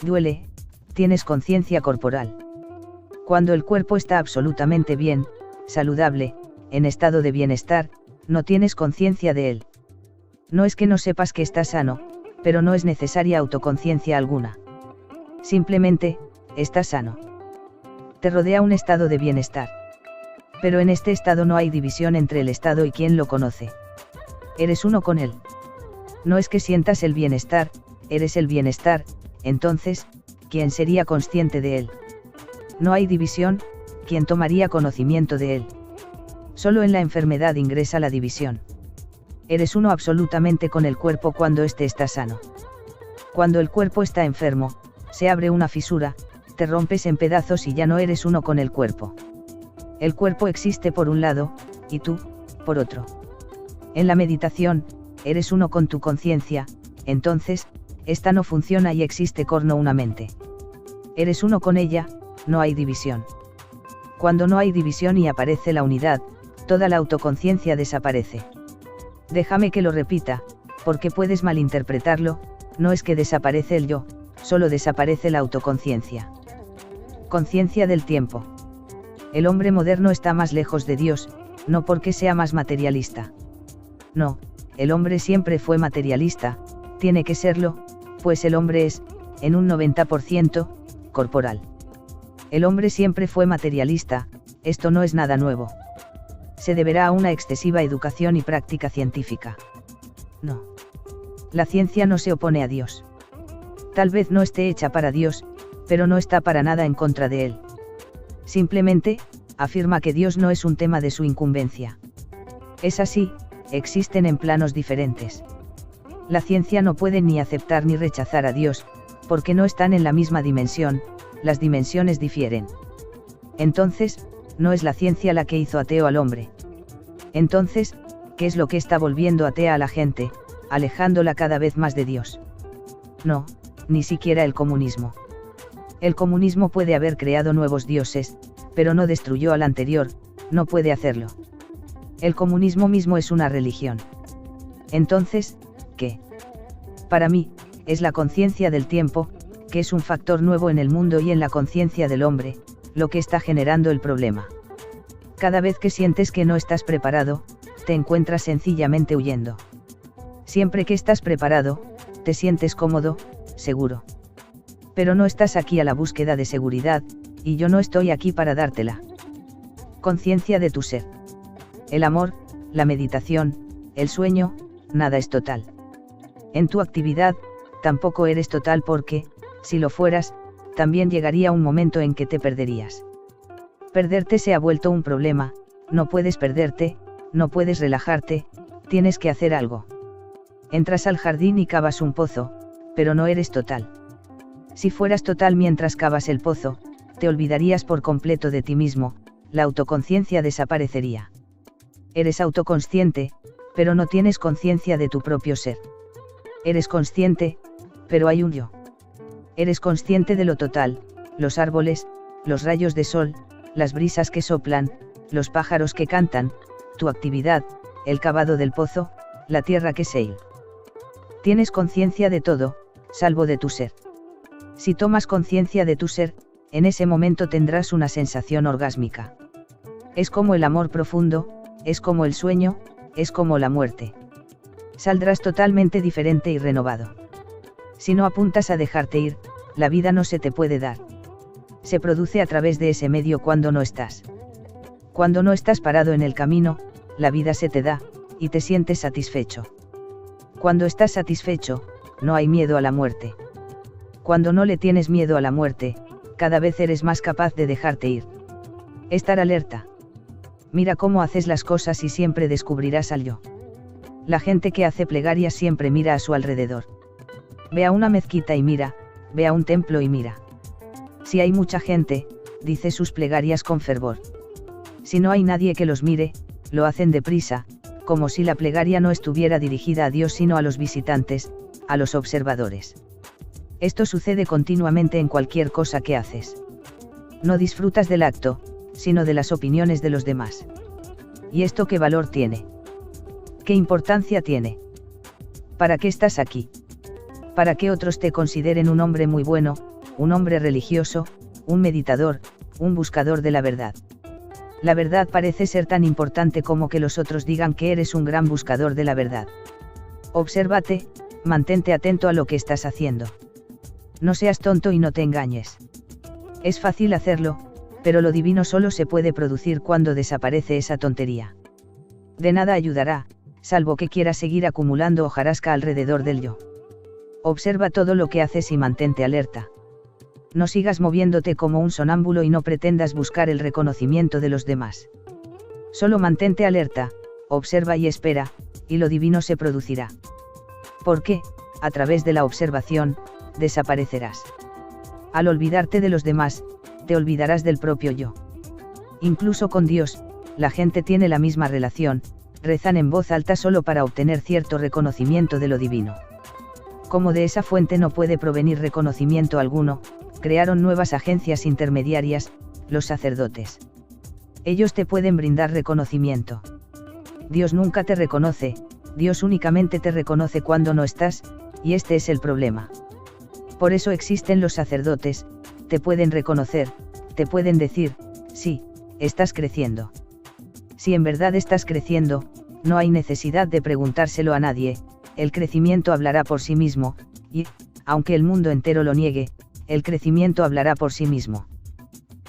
Duele, tienes conciencia corporal. Cuando el cuerpo está absolutamente bien, saludable, en estado de bienestar, no tienes conciencia de él. No es que no sepas que estás sano, pero no es necesaria autoconciencia alguna. Simplemente, estás sano. Te rodea un estado de bienestar. Pero en este estado no hay división entre el estado y quien lo conoce. Eres uno con él. No es que sientas el bienestar, eres el bienestar, entonces, ¿quién sería consciente de él? No hay división, ¿quién tomaría conocimiento de él? Solo en la enfermedad ingresa la división. Eres uno absolutamente con el cuerpo cuando éste está sano. Cuando el cuerpo está enfermo, se abre una fisura, te rompes en pedazos y ya no eres uno con el cuerpo. El cuerpo existe por un lado, y tú, por otro. En la meditación, eres uno con tu conciencia, entonces, esta no funciona y existe corno una mente. Eres uno con ella, no hay división. Cuando no hay división y aparece la unidad, toda la autoconciencia desaparece. Déjame que lo repita, porque puedes malinterpretarlo, no es que desaparece el yo, solo desaparece la autoconciencia. Conciencia del tiempo. El hombre moderno está más lejos de Dios, no porque sea más materialista. No, el hombre siempre fue materialista, tiene que serlo, pues el hombre es, en un 90%, corporal. El hombre siempre fue materialista, esto no es nada nuevo. Se deberá a una excesiva educación y práctica científica. No. La ciencia no se opone a Dios. Tal vez no esté hecha para Dios, pero no está para nada en contra de él. Simplemente, afirma que Dios no es un tema de su incumbencia. Es así, existen en planos diferentes. La ciencia no puede ni aceptar ni rechazar a Dios, porque no están en la misma dimensión, las dimensiones difieren. Entonces, no es la ciencia la que hizo ateo al hombre. Entonces, ¿qué es lo que está volviendo atea a la gente, alejándola cada vez más de Dios? No, ni siquiera el comunismo. El comunismo puede haber creado nuevos dioses, pero no destruyó al anterior, no puede hacerlo. El comunismo mismo es una religión. Entonces, ¿qué? Para mí, es la conciencia del tiempo, que es un factor nuevo en el mundo y en la conciencia del hombre, lo que está generando el problema. Cada vez que sientes que no estás preparado, te encuentras sencillamente huyendo. Siempre que estás preparado, te sientes cómodo, seguro. Pero no estás aquí a la búsqueda de seguridad, y yo no estoy aquí para dártela. Conciencia de tu ser. El amor, la meditación, el sueño, nada es total. En tu actividad, tampoco eres total porque, si lo fueras, también llegaría un momento en que te perderías. Perderte se ha vuelto un problema, no puedes perderte, no puedes relajarte, tienes que hacer algo. Entras al jardín y cavas un pozo, pero no eres total. Si fueras total mientras cavas el pozo, te olvidarías por completo de ti mismo, la autoconciencia desaparecería. Eres autoconsciente, pero no tienes conciencia de tu propio ser. Eres consciente, pero hay un yo. Eres consciente de lo total, los árboles, los rayos de sol, las brisas que soplan, los pájaros que cantan, tu actividad, el cavado del pozo, la tierra que seil. Tienes conciencia de todo, salvo de tu ser. Si tomas conciencia de tu ser, en ese momento tendrás una sensación orgásmica. Es como el amor profundo, es como el sueño, es como la muerte. Saldrás totalmente diferente y renovado. Si no apuntas a dejarte ir, la vida no se te puede dar. Se produce a través de ese medio cuando no estás. Cuando no estás parado en el camino, la vida se te da, y te sientes satisfecho. Cuando estás satisfecho, no hay miedo a la muerte. Cuando no le tienes miedo a la muerte, cada vez eres más capaz de dejarte ir. Estar alerta. Mira cómo haces las cosas y siempre descubrirás al yo. La gente que hace plegarias siempre mira a su alrededor. Ve a una mezquita y mira, ve a un templo y mira. Si hay mucha gente, dice sus plegarias con fervor. Si no hay nadie que los mire, lo hacen deprisa, como si la plegaria no estuviera dirigida a Dios sino a los visitantes, a los observadores. Esto sucede continuamente en cualquier cosa que haces. No disfrutas del acto, sino de las opiniones de los demás. ¿Y esto qué valor tiene? ¿Qué importancia tiene? ¿Para qué estás aquí? Para que otros te consideren un hombre muy bueno, un hombre religioso, un meditador, un buscador de la verdad. La verdad parece ser tan importante como que los otros digan que eres un gran buscador de la verdad. Obsérvate, mantente atento a lo que estás haciendo. No seas tonto y no te engañes. Es fácil hacerlo, pero lo divino solo se puede producir cuando desaparece esa tontería. De nada ayudará, salvo que quieras seguir acumulando hojarasca alrededor del yo. Observa todo lo que haces y mantente alerta. No sigas moviéndote como un sonámbulo y no pretendas buscar el reconocimiento de los demás. Solo mantente alerta, observa y espera, y lo divino se producirá. Porque, a través de la observación, desaparecerás. Al olvidarte de los demás, te olvidarás del propio yo. Incluso con Dios, la gente tiene la misma relación, rezan en voz alta solo para obtener cierto reconocimiento de lo divino. Como de esa fuente no puede provenir reconocimiento alguno, crearon nuevas agencias intermediarias, los sacerdotes. Ellos te pueden brindar reconocimiento. Dios nunca te reconoce, Dios únicamente te reconoce cuando no estás, y este es el problema. Por eso existen los sacerdotes, te pueden reconocer, te pueden decir, sí, estás creciendo. Si en verdad estás creciendo, no hay necesidad de preguntárselo a nadie, el crecimiento hablará por sí mismo, y, aunque el mundo entero lo niegue, el crecimiento hablará por sí mismo.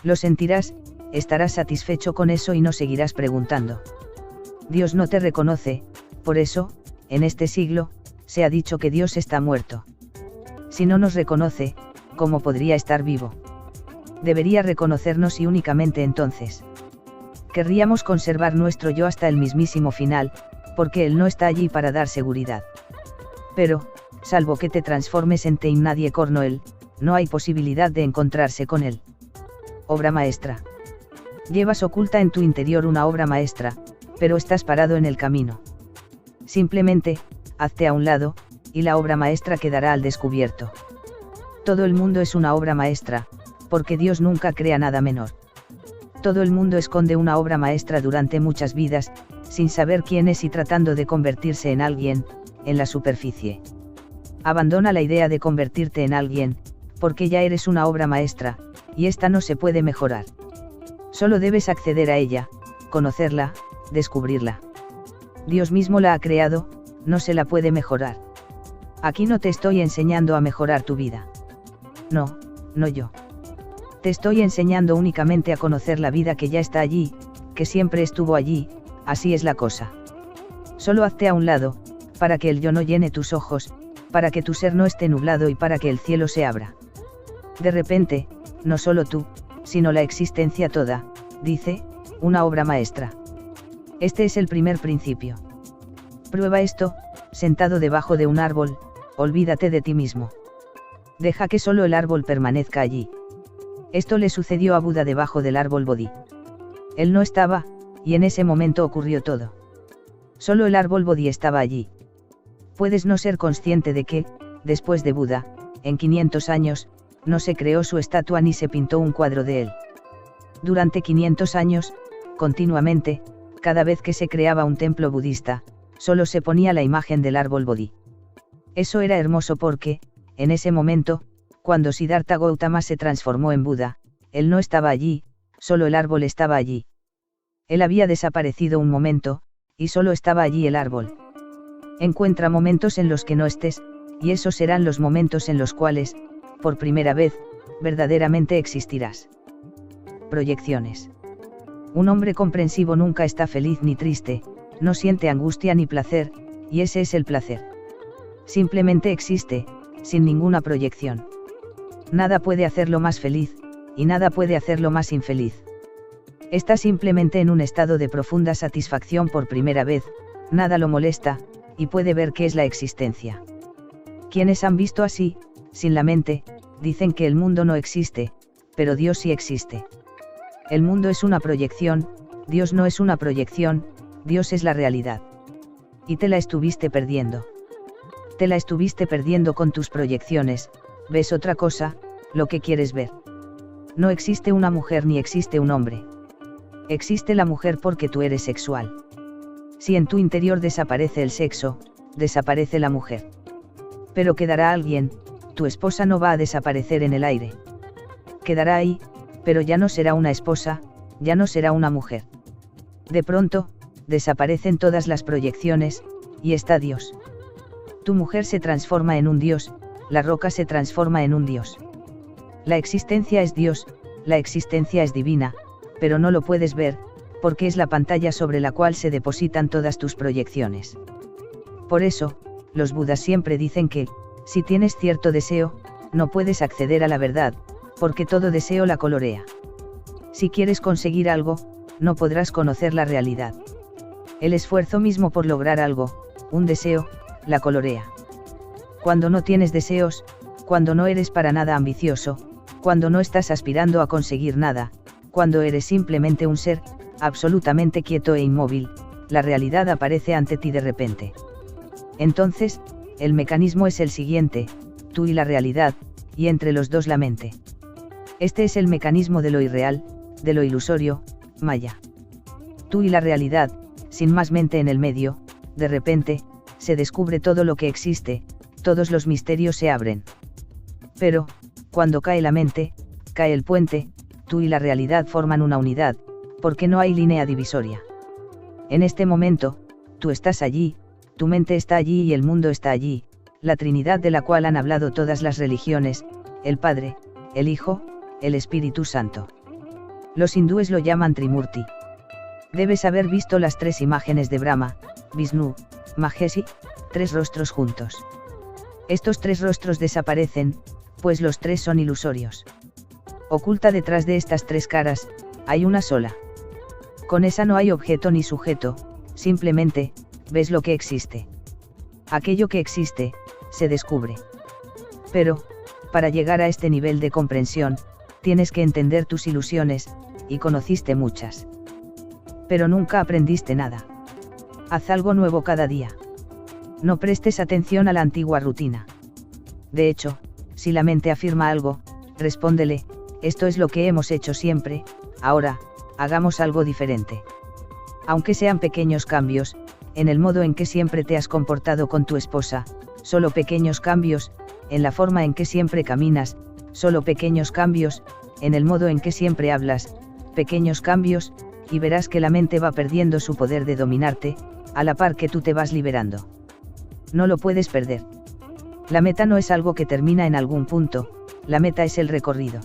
Lo sentirás, estarás satisfecho con eso y no seguirás preguntando. Dios no te reconoce, por eso, en este siglo, se ha dicho que Dios está muerto. Si no nos reconoce, ¿cómo podría estar vivo? Debería reconocernos y únicamente entonces. Querríamos conservar nuestro yo hasta el mismísimo final, porque Él no está allí para dar seguridad. Pero, salvo que te transformes en Thénardier Cornoel, no hay posibilidad de encontrarse con Él. Obra maestra. Llevas oculta en tu interior una obra maestra, pero estás parado en el camino. Simplemente, hazte a un lado, y la obra maestra quedará al descubierto. Todo el mundo es una obra maestra, porque Dios nunca crea nada menor. Todo el mundo esconde una obra maestra durante muchas vidas, sin saber quién es y tratando de convertirse en alguien, en la superficie. Abandona la idea de convertirte en alguien, porque ya eres una obra maestra, y esta no se puede mejorar. Solo debes acceder a ella, conocerla, descubrirla. Dios mismo la ha creado, no se la puede mejorar. Aquí no te estoy enseñando a mejorar tu vida. No, no yo. Te estoy enseñando únicamente a conocer la vida que ya está allí, que siempre estuvo allí, así es la cosa. Solo hazte a un lado, para que el yo no llene tus ojos, para que tu ser no esté nublado y para que el cielo se abra. De repente, no solo tú, sino la existencia toda, dice, una obra maestra. Este es el primer principio. Prueba esto, sentado debajo de un árbol, olvídate de ti mismo. Deja que solo el árbol permanezca allí. Esto le sucedió a Buda debajo del árbol Bodhi. Él no estaba, y en ese momento ocurrió todo. Solo el árbol Bodhi estaba allí. Puedes no ser consciente de que, después de Buda, en 500 años, no se creó su estatua ni se pintó un cuadro de él. Durante 500 años, continuamente, cada vez que se creaba un templo budista, solo se ponía la imagen del árbol Bodhi. Eso era hermoso porque, en ese momento, Cuando Siddhartha Gautama se transformó en Buda, él no estaba allí, solo el árbol estaba allí. Él había desaparecido un momento, y solo estaba allí el árbol. Encuentra momentos en los que no estés, y esos serán los momentos en los cuales, por primera vez, verdaderamente existirás. Proyecciones. Un hombre comprensivo nunca está feliz ni triste, no siente angustia ni placer, y ese es el placer. Simplemente existe, sin ninguna proyección. Nada puede hacerlo más feliz, y nada puede hacerlo más infeliz. Está simplemente en un estado de profunda satisfacción por primera vez, nada lo molesta, y puede ver qué es la existencia. Quienes han visto así, sin la mente, dicen que el mundo no existe, pero Dios sí existe. El mundo es una proyección, Dios no es una proyección, Dios es la realidad. Y te la estuviste perdiendo. Te la estuviste perdiendo con tus proyecciones, ves otra cosa, lo que quieres ver. No existe una mujer ni existe un hombre. Existe la mujer porque tú eres sexual. Si en tu interior desaparece el sexo, desaparece la mujer. Pero quedará alguien, tu esposa no va a desaparecer en el aire. Quedará ahí, pero ya no será una esposa, ya no será una mujer. De pronto, desaparecen todas las proyecciones, y está Dios. Tu mujer se transforma en un Dios, la roca se transforma en un Dios. La existencia es Dios, la existencia es divina, pero no lo puedes ver, porque es la pantalla sobre la cual se depositan todas tus proyecciones. Por eso, los Budas siempre dicen que, si tienes cierto deseo, no puedes acceder a la verdad, porque todo deseo la colorea. Si quieres conseguir algo, no podrás conocer la realidad. El esfuerzo mismo por lograr algo, un deseo, la colorea. Cuando no tienes deseos, cuando no eres para nada ambicioso, cuando no estás aspirando a conseguir nada, cuando eres simplemente un ser, absolutamente quieto e inmóvil, la realidad aparece ante ti de repente. Entonces, el mecanismo es el siguiente, tú y la realidad, y entre los dos la mente. Este es el mecanismo de lo irreal, de lo ilusorio, Maya. Tú y la realidad, sin más mente en el medio, de repente, se descubre todo lo que existe, todos los misterios se abren. Pero, cuando cae la mente, cae el puente, tú y la realidad forman una unidad, porque no hay línea divisoria. En este momento, tú estás allí, tu mente está allí y el mundo está allí, la Trinidad de la cual han hablado todas las religiones, el Padre, el Hijo, el Espíritu Santo. Los hindúes lo llaman Trimurti. Debes haber visto las tres imágenes de Brahma, Vishnu, Maheshi, tres rostros juntos. Estos tres rostros desaparecen, pues los tres son ilusorios. Oculta detrás de estas tres caras, hay una sola. Con esa no hay objeto ni sujeto, simplemente, ves lo que existe. Aquello que existe, se descubre. Pero, para llegar a este nivel de comprensión, tienes que entender tus ilusiones, y conociste muchas. Pero nunca aprendiste nada. Haz algo nuevo cada día. No prestes atención a la antigua rutina. De hecho, si la mente afirma algo, respóndele, esto es lo que hemos hecho siempre, ahora, hagamos algo diferente. Aunque sean pequeños cambios, en el modo en que siempre te has comportado con tu esposa, solo pequeños cambios, en la forma en que siempre caminas, solo pequeños cambios, en el modo en que siempre hablas, pequeños cambios, y verás que la mente va perdiendo su poder de dominarte, a la par que tú te vas liberando. No lo puedes perder. La meta no es algo que termina en algún punto, la meta es el recorrido.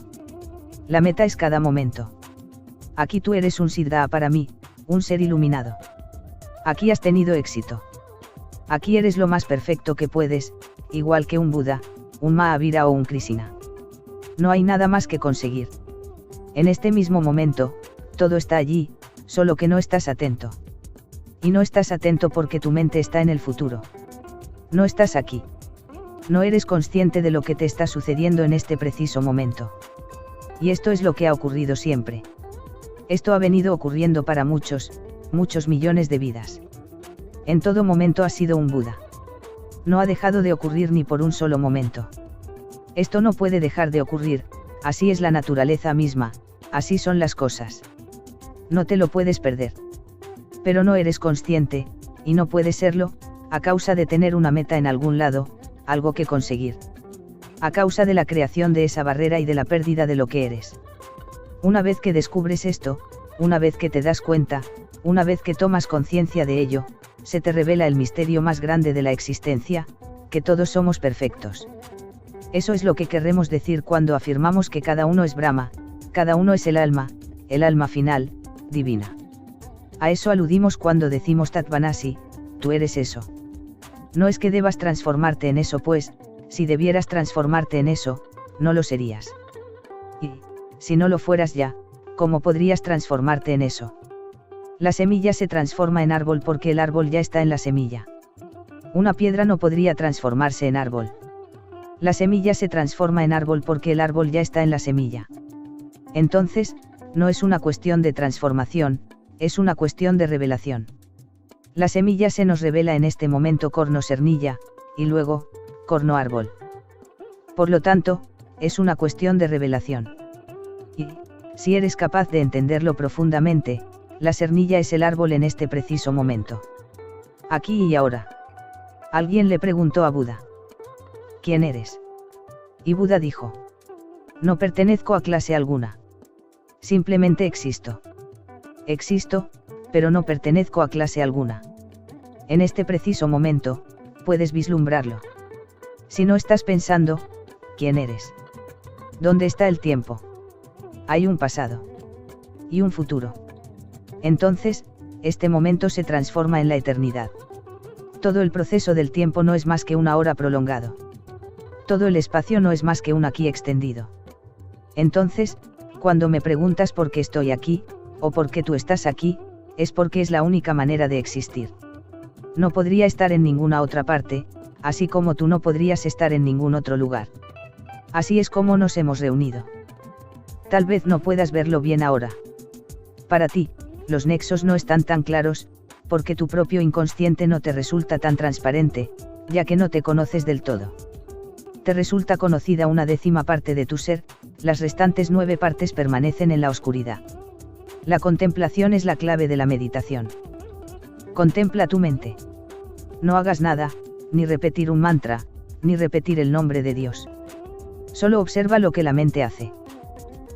La meta es cada momento. Aquí tú eres un Siddha para mí, un ser iluminado. Aquí has tenido éxito. Aquí eres lo más perfecto que puedes, igual que un Buda, un Mahavira o un Krishna. No hay nada más que conseguir. En este mismo momento, todo está allí, solo que no estás atento. Y no estás atento porque tu mente está en el futuro. No estás aquí. No eres consciente de lo que te está sucediendo en este preciso momento. Y esto es lo que ha ocurrido siempre. Esto ha venido ocurriendo para muchos millones de vidas. En todo momento has sido un Buda. No ha dejado de ocurrir ni por un solo momento. Esto no puede dejar de ocurrir, así es la naturaleza misma, así son las cosas. No te lo puedes perder. Pero no eres consciente, y no puedes serlo, a causa de tener una meta en algún lado, algo que conseguir. A causa de la creación de esa barrera y de la pérdida de lo que eres. Una vez que descubres esto, una vez que te das cuenta, una vez que tomas conciencia de ello, se te revela el misterio más grande de la existencia, que todos somos perfectos. Eso es lo que querremos decir cuando afirmamos que cada uno es Brahma, cada uno es el alma final, divina. A eso aludimos cuando decimos Tatvanasi, tú eres eso. No es que debas transformarte en eso, pues, si debieras transformarte en eso, no lo serías. Y, si no lo fueras ya, ¿cómo podrías transformarte en eso? La semilla se transforma en árbol porque el árbol ya está en la semilla. Una piedra no podría transformarse en árbol. La semilla se transforma en árbol porque el árbol ya está en la semilla. Entonces, no es una cuestión de transformación, es una cuestión de revelación. La semilla se nos revela en este momento corno sernilla, y luego, corno árbol. Por lo tanto, es una cuestión de revelación. Y, si eres capaz de entenderlo profundamente, la sernilla es el árbol en este preciso momento. Aquí y ahora. Alguien le preguntó a Buda: ¿quién eres? Y Buda dijo: no pertenezco a clase alguna. Simplemente existo. Existo, pero no pertenezco a clase alguna. En este preciso momento, puedes vislumbrarlo. Si no estás pensando, ¿quién eres? ¿Dónde está el tiempo? Hay un pasado. Y un futuro. Entonces, este momento se transforma en la eternidad. Todo el proceso del tiempo no es más que una hora prolongado. Todo el espacio no es más que un aquí extendido. Entonces, cuando me preguntas por qué estoy aquí, o por qué tú estás aquí, es porque es la única manera de existir. No podría estar en ninguna otra parte, así como tú no podrías estar en ningún otro lugar. Así es como nos hemos reunido. Tal vez no puedas verlo bien ahora. Para ti, los nexos no están tan claros, porque tu propio inconsciente no te resulta tan transparente, ya que no te conoces del todo. Te resulta conocida una 10ª parte de tu ser, las restantes 9 partes permanecen en la oscuridad. La contemplación es la clave de la meditación. Contempla tu mente. No hagas nada, ni repetir un mantra, ni repetir el nombre de Dios. Solo observa lo que la mente hace.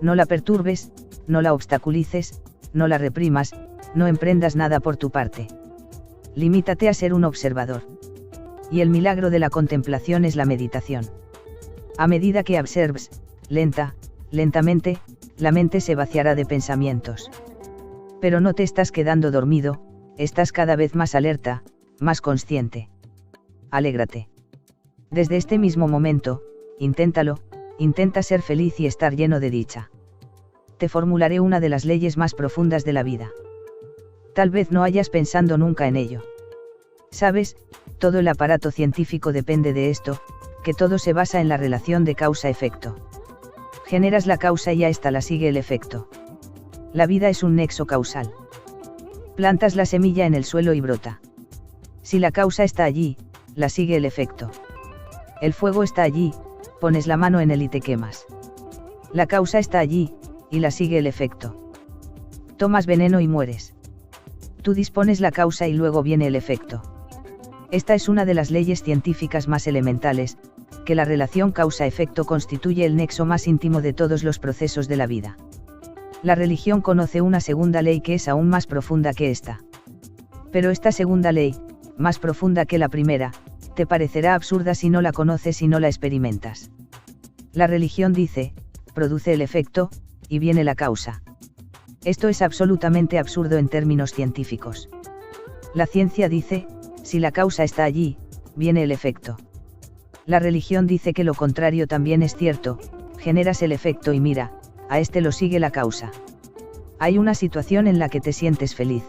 No la perturbes, no la obstaculices, no la reprimas, no emprendas nada por tu parte. Limítate a ser un observador. Y el milagro de la contemplación es la meditación. A medida que observes, lentamente, la mente se vaciará de pensamientos. Pero no te estás quedando dormido, estás cada vez más alerta, más consciente. Alégrate. Desde este mismo momento, inténtalo, intenta ser feliz y estar lleno de dicha. Te formularé una de las leyes más profundas de la vida. Tal vez no hayas pensado nunca en ello. Sabes, todo el aparato científico depende de esto, que todo se basa en la relación de causa-efecto. Generas la causa y a esta la sigue el efecto. La vida es un nexo causal. Plantas la semilla en el suelo y brota. Si la causa está allí, la sigue el efecto. El fuego está allí, pones la mano en él y te quemas. La causa está allí, y la sigue el efecto. Tomas veneno y mueres. Tú dispones la causa y luego viene el efecto. Esta es una de las leyes científicas más elementales, que la relación causa-efecto constituye el nexo más íntimo de todos los procesos de la vida. La religión conoce una segunda ley que es aún más profunda que esta. Pero esta segunda ley, más profunda que la primera, te parecerá absurda si no la conoces y no la experimentas. La religión dice, produce el efecto, y viene la causa. Esto es absolutamente absurdo en términos científicos. La ciencia dice, si la causa está allí, viene el efecto. La religión dice que lo contrario también es cierto, generas el efecto y mira, a este lo sigue la causa. Hay una situación en la que te sientes feliz.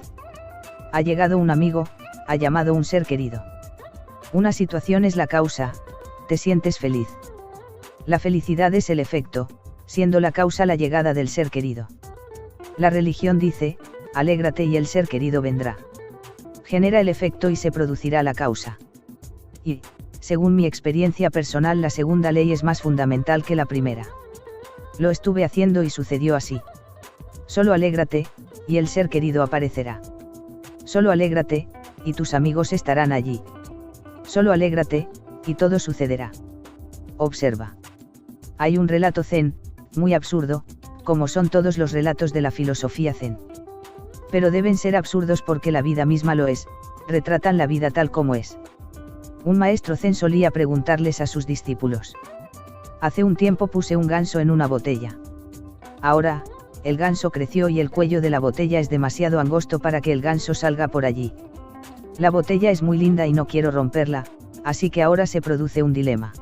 Ha llegado un amigo, ha llamado un ser querido. Una situación es la causa, te sientes feliz. La felicidad es el efecto, siendo la causa la llegada del ser querido. La religión dice, alégrate y el ser querido vendrá. Genera el efecto y se producirá la causa. Y, según mi experiencia personal, la segunda ley es más fundamental que la primera. Lo estuve haciendo y sucedió así. Solo alégrate, y el ser querido aparecerá. Solo alégrate, y tus amigos estarán allí. Solo alégrate, y todo sucederá. Observa. Hay un relato zen, muy absurdo, como son todos los relatos de la filosofía zen. Pero deben ser absurdos porque la vida misma lo es, retratan la vida tal como es. Un maestro zen solía preguntarles a sus discípulos: hace un tiempo puse un ganso en una botella. Ahora, el ganso creció y el cuello de la botella es demasiado angosto para que el ganso salga por allí. La botella es muy linda y no quiero romperla, así que ahora se produce un dilema.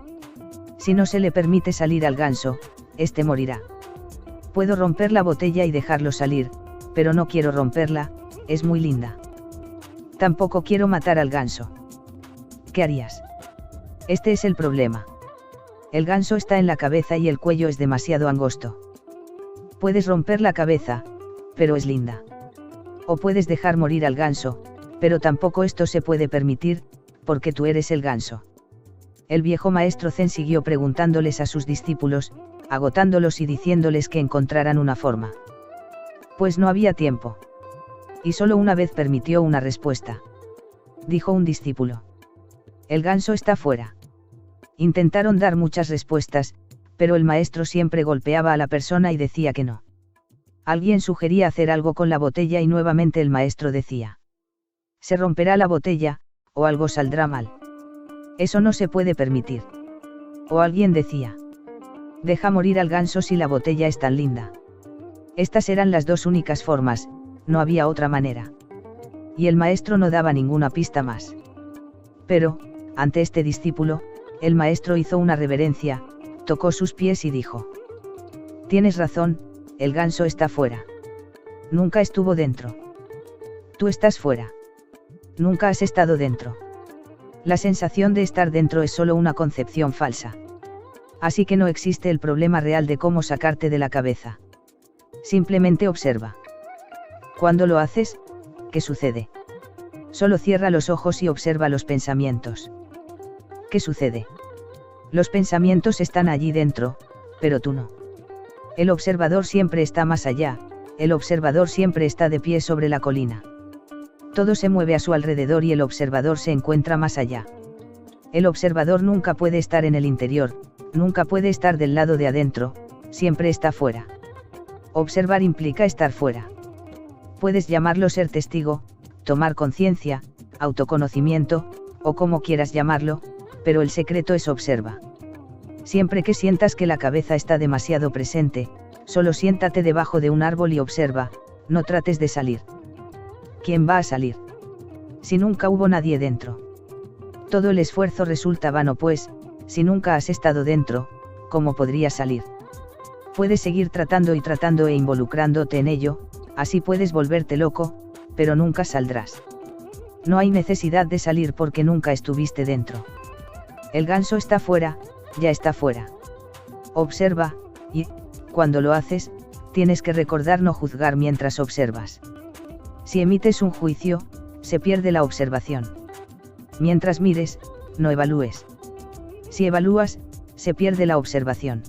Si no se le permite salir al ganso, este morirá. Puedo romper la botella y dejarlo salir, pero no quiero romperla, es muy linda. Tampoco quiero matar al ganso. ¿Qué harías? Este es el problema. El ganso está en la cabeza y el cuello es demasiado angosto. Puedes romper la cabeza, pero es linda. O puedes dejar morir al ganso, pero tampoco esto se puede permitir, porque tú eres el ganso. El viejo maestro zen siguió preguntándoles a sus discípulos, agotándolos y diciéndoles que encontraran una forma. Pues no había tiempo. Y solo una vez permitió una respuesta. Dijo un discípulo: el ganso está fuera. Intentaron dar muchas respuestas, pero el maestro siempre golpeaba a la persona y decía que no. Alguien sugería hacer algo con la botella y nuevamente el maestro decía: se romperá la botella, o algo saldrá mal. Eso no se puede permitir. O alguien decía: deja morir al ganso si la botella es tan linda. Estas eran las dos únicas formas, no había otra manera. Y el maestro no daba ninguna pista más. Pero, ante este discípulo, el maestro hizo una reverencia, tocó sus pies y dijo: tienes razón, el ganso está fuera. Nunca estuvo dentro. Tú estás fuera. Nunca has estado dentro. La sensación de estar dentro es solo una concepción falsa. Así que no existe el problema real de cómo sacarte de la cabeza. Simplemente observa. Cuando lo haces, ¿qué sucede? Solo cierra los ojos y observa los pensamientos. ¿Qué sucede? Los pensamientos están allí dentro, pero tú no. El observador siempre está más allá, el observador siempre está de pie sobre la colina. Todo se mueve a su alrededor y el observador se encuentra más allá. El observador nunca puede estar en el interior, nunca puede estar del lado de adentro, siempre está fuera. Observar implica estar fuera. Puedes llamarlo ser testigo, tomar conciencia, autoconocimiento, o como quieras llamarlo, pero el secreto es observa. Siempre que sientas que la cabeza está demasiado presente, solo siéntate debajo de un árbol y observa, no trates de salir. ¿Quién va a salir? Si nunca hubo nadie dentro. Todo el esfuerzo resulta vano pues, si nunca has estado dentro, ¿cómo podrías salir? Puedes seguir tratando y tratando e involucrándote en ello, así puedes volverte loco, pero nunca saldrás. No hay necesidad de salir porque nunca estuviste dentro. El ganso está fuera, ya está fuera. Observa, y, cuando lo haces, tienes que recordar no juzgar mientras observas. Si emites un juicio, se pierde la observación. Mientras mires, no evalúes. Si evalúas, se pierde la observación.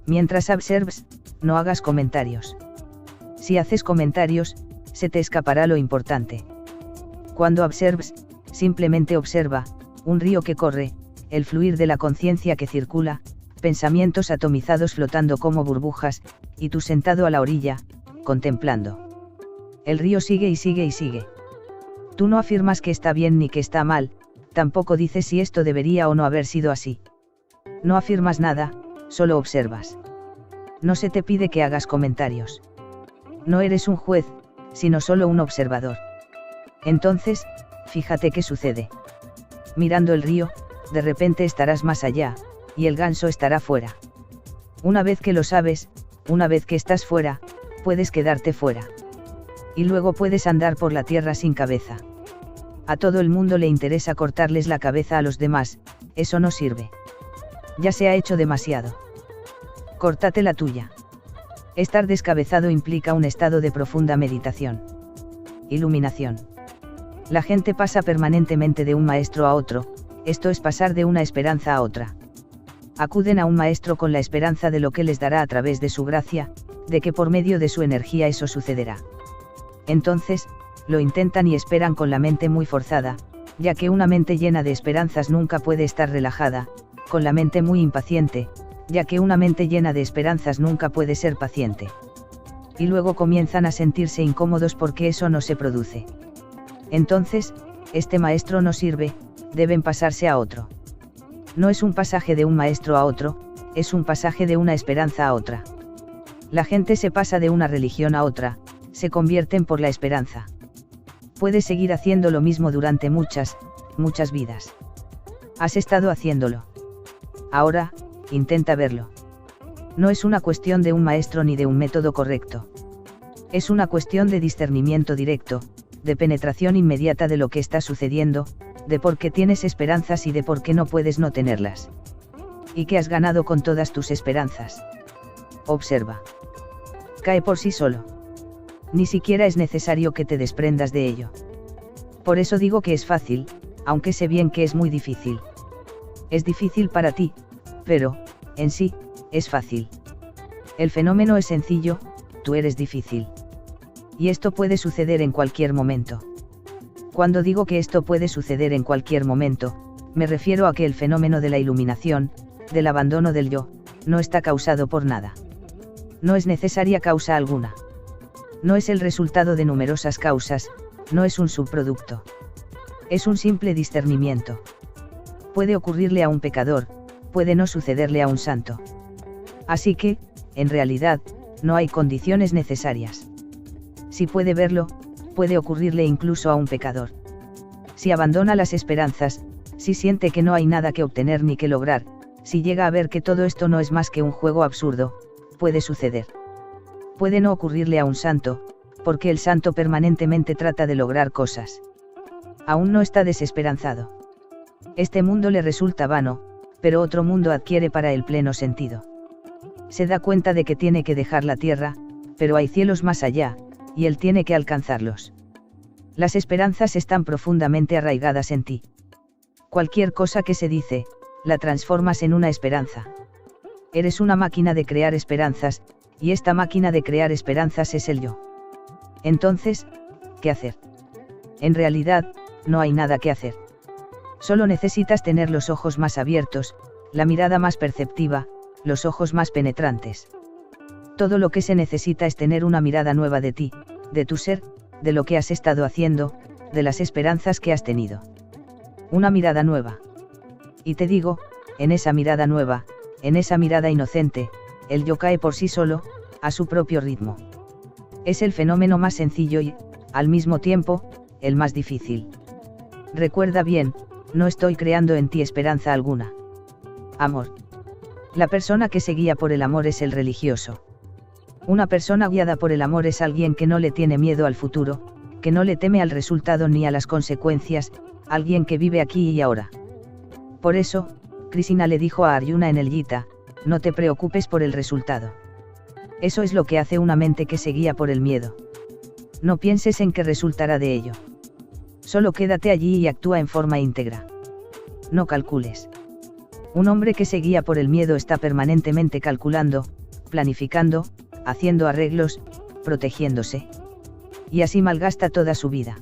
Mientras observes, no hagas comentarios. Si haces comentarios, se te escapará lo importante. Cuando observes, simplemente observa, un río que corre, el fluir de la conciencia que circula, pensamientos atomizados flotando como burbujas, y tú sentado a la orilla, contemplando. El río sigue y sigue y sigue. Tú no afirmas que está bien ni que está mal, tampoco dices si esto debería o no haber sido así. No afirmas nada, solo observas. No se te pide que hagas comentarios. No eres un juez, sino solo un observador. Entonces, fíjate qué sucede. Mirando el río, de repente estarás más allá, y el ganso estará fuera. Una vez que lo sabes, una vez que estás fuera, puedes quedarte fuera. Y luego puedes andar por la tierra sin cabeza. A todo el mundo le interesa cortarles la cabeza a los demás, eso no sirve. Ya se ha hecho demasiado. Córtate la tuya. Estar descabezado implica un estado de profunda meditación. Iluminación. La gente pasa permanentemente de un maestro a otro, esto es pasar de una esperanza a otra. Acuden a un maestro con la esperanza de lo que les dará a través de su gracia, de que por medio de su energía eso sucederá. Entonces, lo intentan y esperan con la mente muy forzada, ya que una mente llena de esperanzas nunca puede estar relajada, con la mente muy impaciente, ya que una mente llena de esperanzas nunca puede ser paciente. Y luego comienzan a sentirse incómodos porque eso no se produce. Entonces, este maestro no sirve, deben pasarse a otro. No es un pasaje de un maestro a otro, es un pasaje de una esperanza a otra. La gente se pasa de una religión a otra, se convierten por la esperanza. Puedes seguir haciendo lo mismo durante muchas vidas. Has estado haciéndolo. Ahora, intenta verlo. No es una cuestión de un maestro ni de un método correcto. Es una cuestión de discernimiento directo, de penetración inmediata de lo que está sucediendo, de por qué tienes esperanzas y de por qué no puedes no tenerlas. ¿Y qué has ganado con todas tus esperanzas? Observa. Cae por sí solo. Ni siquiera es necesario que te desprendas de ello. Por eso digo que es fácil, aunque sé bien que es muy difícil. Es difícil para ti, pero, en sí, es fácil. El fenómeno es sencillo, tú eres difícil. Y esto puede suceder en cualquier momento. Cuando digo que esto puede suceder en cualquier momento, me refiero a que el fenómeno de la iluminación, del abandono del yo, no está causado por nada. No es necesaria causa alguna. No es el resultado de numerosas causas, no es un subproducto. Es un simple discernimiento. Puede ocurrirle a un pecador, puede no sucederle a un santo. Así que, en realidad, no hay condiciones necesarias. Si puede verlo, puede ocurrirle incluso a un pecador. Si abandona las esperanzas, si siente que no hay nada que obtener ni que lograr, si llega a ver que todo esto no es más que un juego absurdo, puede suceder. Puede no ocurrirle a un santo, porque el santo permanentemente trata de lograr cosas. Aún no está desesperanzado. Este mundo le resulta vano, pero otro mundo adquiere para él pleno sentido. Se da cuenta de que tiene que dejar la tierra, pero hay cielos más allá, y él tiene que alcanzarlos. Las esperanzas están profundamente arraigadas en ti. Cualquier cosa que se dice, la transformas en una esperanza. Eres una máquina de crear esperanzas, y esta máquina de crear esperanzas es el yo. Entonces, ¿qué hacer? En realidad, no hay nada que hacer. Solo necesitas tener los ojos más abiertos, la mirada más perceptiva, los ojos más penetrantes. Todo lo que se necesita es tener una mirada nueva de ti, de tu ser, de lo que has estado haciendo, de las esperanzas que has tenido. Una mirada nueva. Y te digo, en esa mirada nueva, en esa mirada inocente, el yo cae por sí solo, a su propio ritmo. Es el fenómeno más sencillo y, al mismo tiempo, el más difícil. Recuerda bien, no estoy creando en ti esperanza alguna. Amor. La persona que se guía por el amor es el religioso. Una persona guiada por el amor es alguien que no le tiene miedo al futuro, que no le teme al resultado ni a las consecuencias, alguien que vive aquí y ahora. Por eso, Krishna le dijo a Arjuna en el Gita, no te preocupes por el resultado. Eso es lo que hace una mente que se guía por el miedo. No pienses en qué resultará de ello. Solo quédate allí y actúa en forma íntegra. No calcules. Un hombre que se guía por el miedo está permanentemente calculando, planificando, haciendo arreglos, protegiéndose. Y así malgasta toda su vida.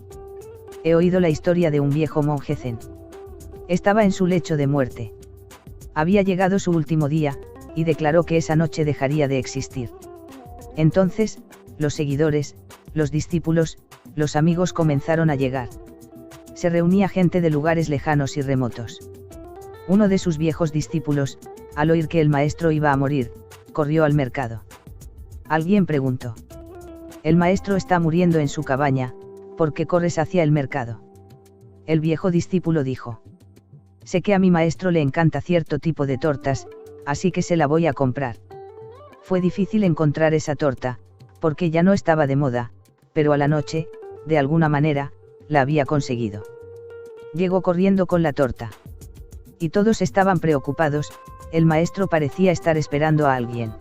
He oído la historia de un viejo monje zen. Estaba en su lecho de muerte. Había llegado su último día, y declaró que esa noche dejaría de existir. Entonces, los seguidores, los discípulos, los amigos comenzaron a llegar. Se reunía gente de lugares lejanos y remotos. Uno de sus viejos discípulos, al oír que el maestro iba a morir, corrió al mercado. Alguien preguntó: el maestro está muriendo en su cabaña, ¿por qué corres hacia el mercado? El viejo discípulo dijo: sé que a mi maestro le encanta cierto tipo de tortas, así que se la voy a comprar. Fue difícil encontrar esa torta, porque ya no estaba de moda, pero a la noche, de alguna manera, la había conseguido. Llegó corriendo con la torta. Y todos estaban preocupados, el maestro parecía estar esperando a alguien.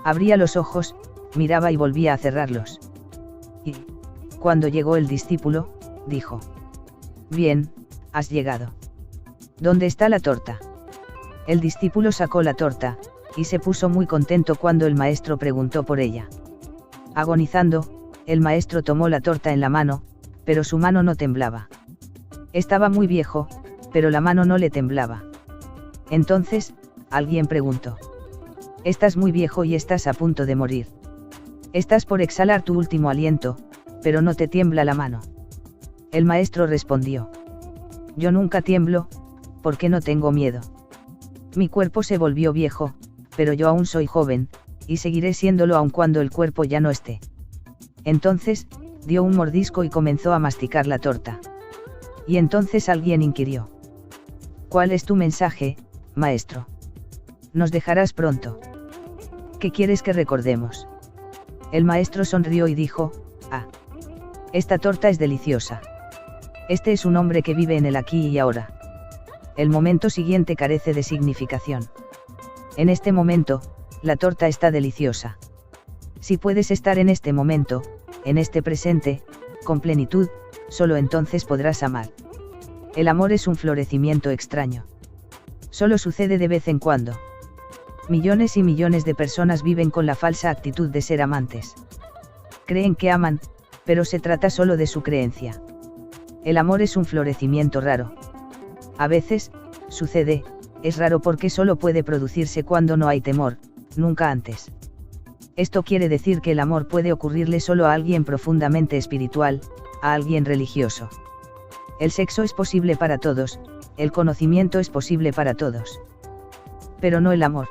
Abría los ojos, miraba y volvía a cerrarlos. Y, cuando llegó el discípulo, dijo: bien, has llegado. ¿Dónde está la torta? El discípulo sacó la torta, y se puso muy contento cuando el maestro preguntó por ella. Agonizando, el maestro tomó la torta en la mano, pero su mano no temblaba. Estaba muy viejo, pero la mano no le temblaba. Entonces, alguien preguntó: Estás muy viejo y estás a punto de morir. Estás por exhalar tu último aliento, pero no te tiembla la mano. El maestro respondió: yo nunca tiemblo, porque no tengo miedo. Mi cuerpo se volvió viejo, pero yo aún soy joven, y seguiré siéndolo aun cuando el cuerpo ya no esté. Entonces, dio un mordisco y comenzó a masticar la torta. Y entonces alguien inquirió: ¿cuál es tu mensaje, maestro? ¿Nos dejarás pronto? ¿Qué quieres que recordemos? El maestro sonrió y dijo: esta torta es deliciosa. Este es un hombre que vive en el aquí y ahora. El momento siguiente carece de significación. En este momento, la torta está deliciosa. Si puedes estar en este momento, en este presente, con plenitud, solo entonces podrás amar. El amor es un florecimiento extraño. Solo sucede de vez en cuando. Millones y millones de personas viven con la falsa actitud de ser amantes. Creen que aman, pero se trata solo de su creencia. El amor es un florecimiento raro. A veces, sucede, es raro porque solo puede producirse cuando no hay temor, nunca antes. Esto quiere decir que el amor puede ocurrirle solo a alguien profundamente espiritual, a alguien religioso. El sexo es posible para todos, el conocimiento es posible para todos. Pero no el amor.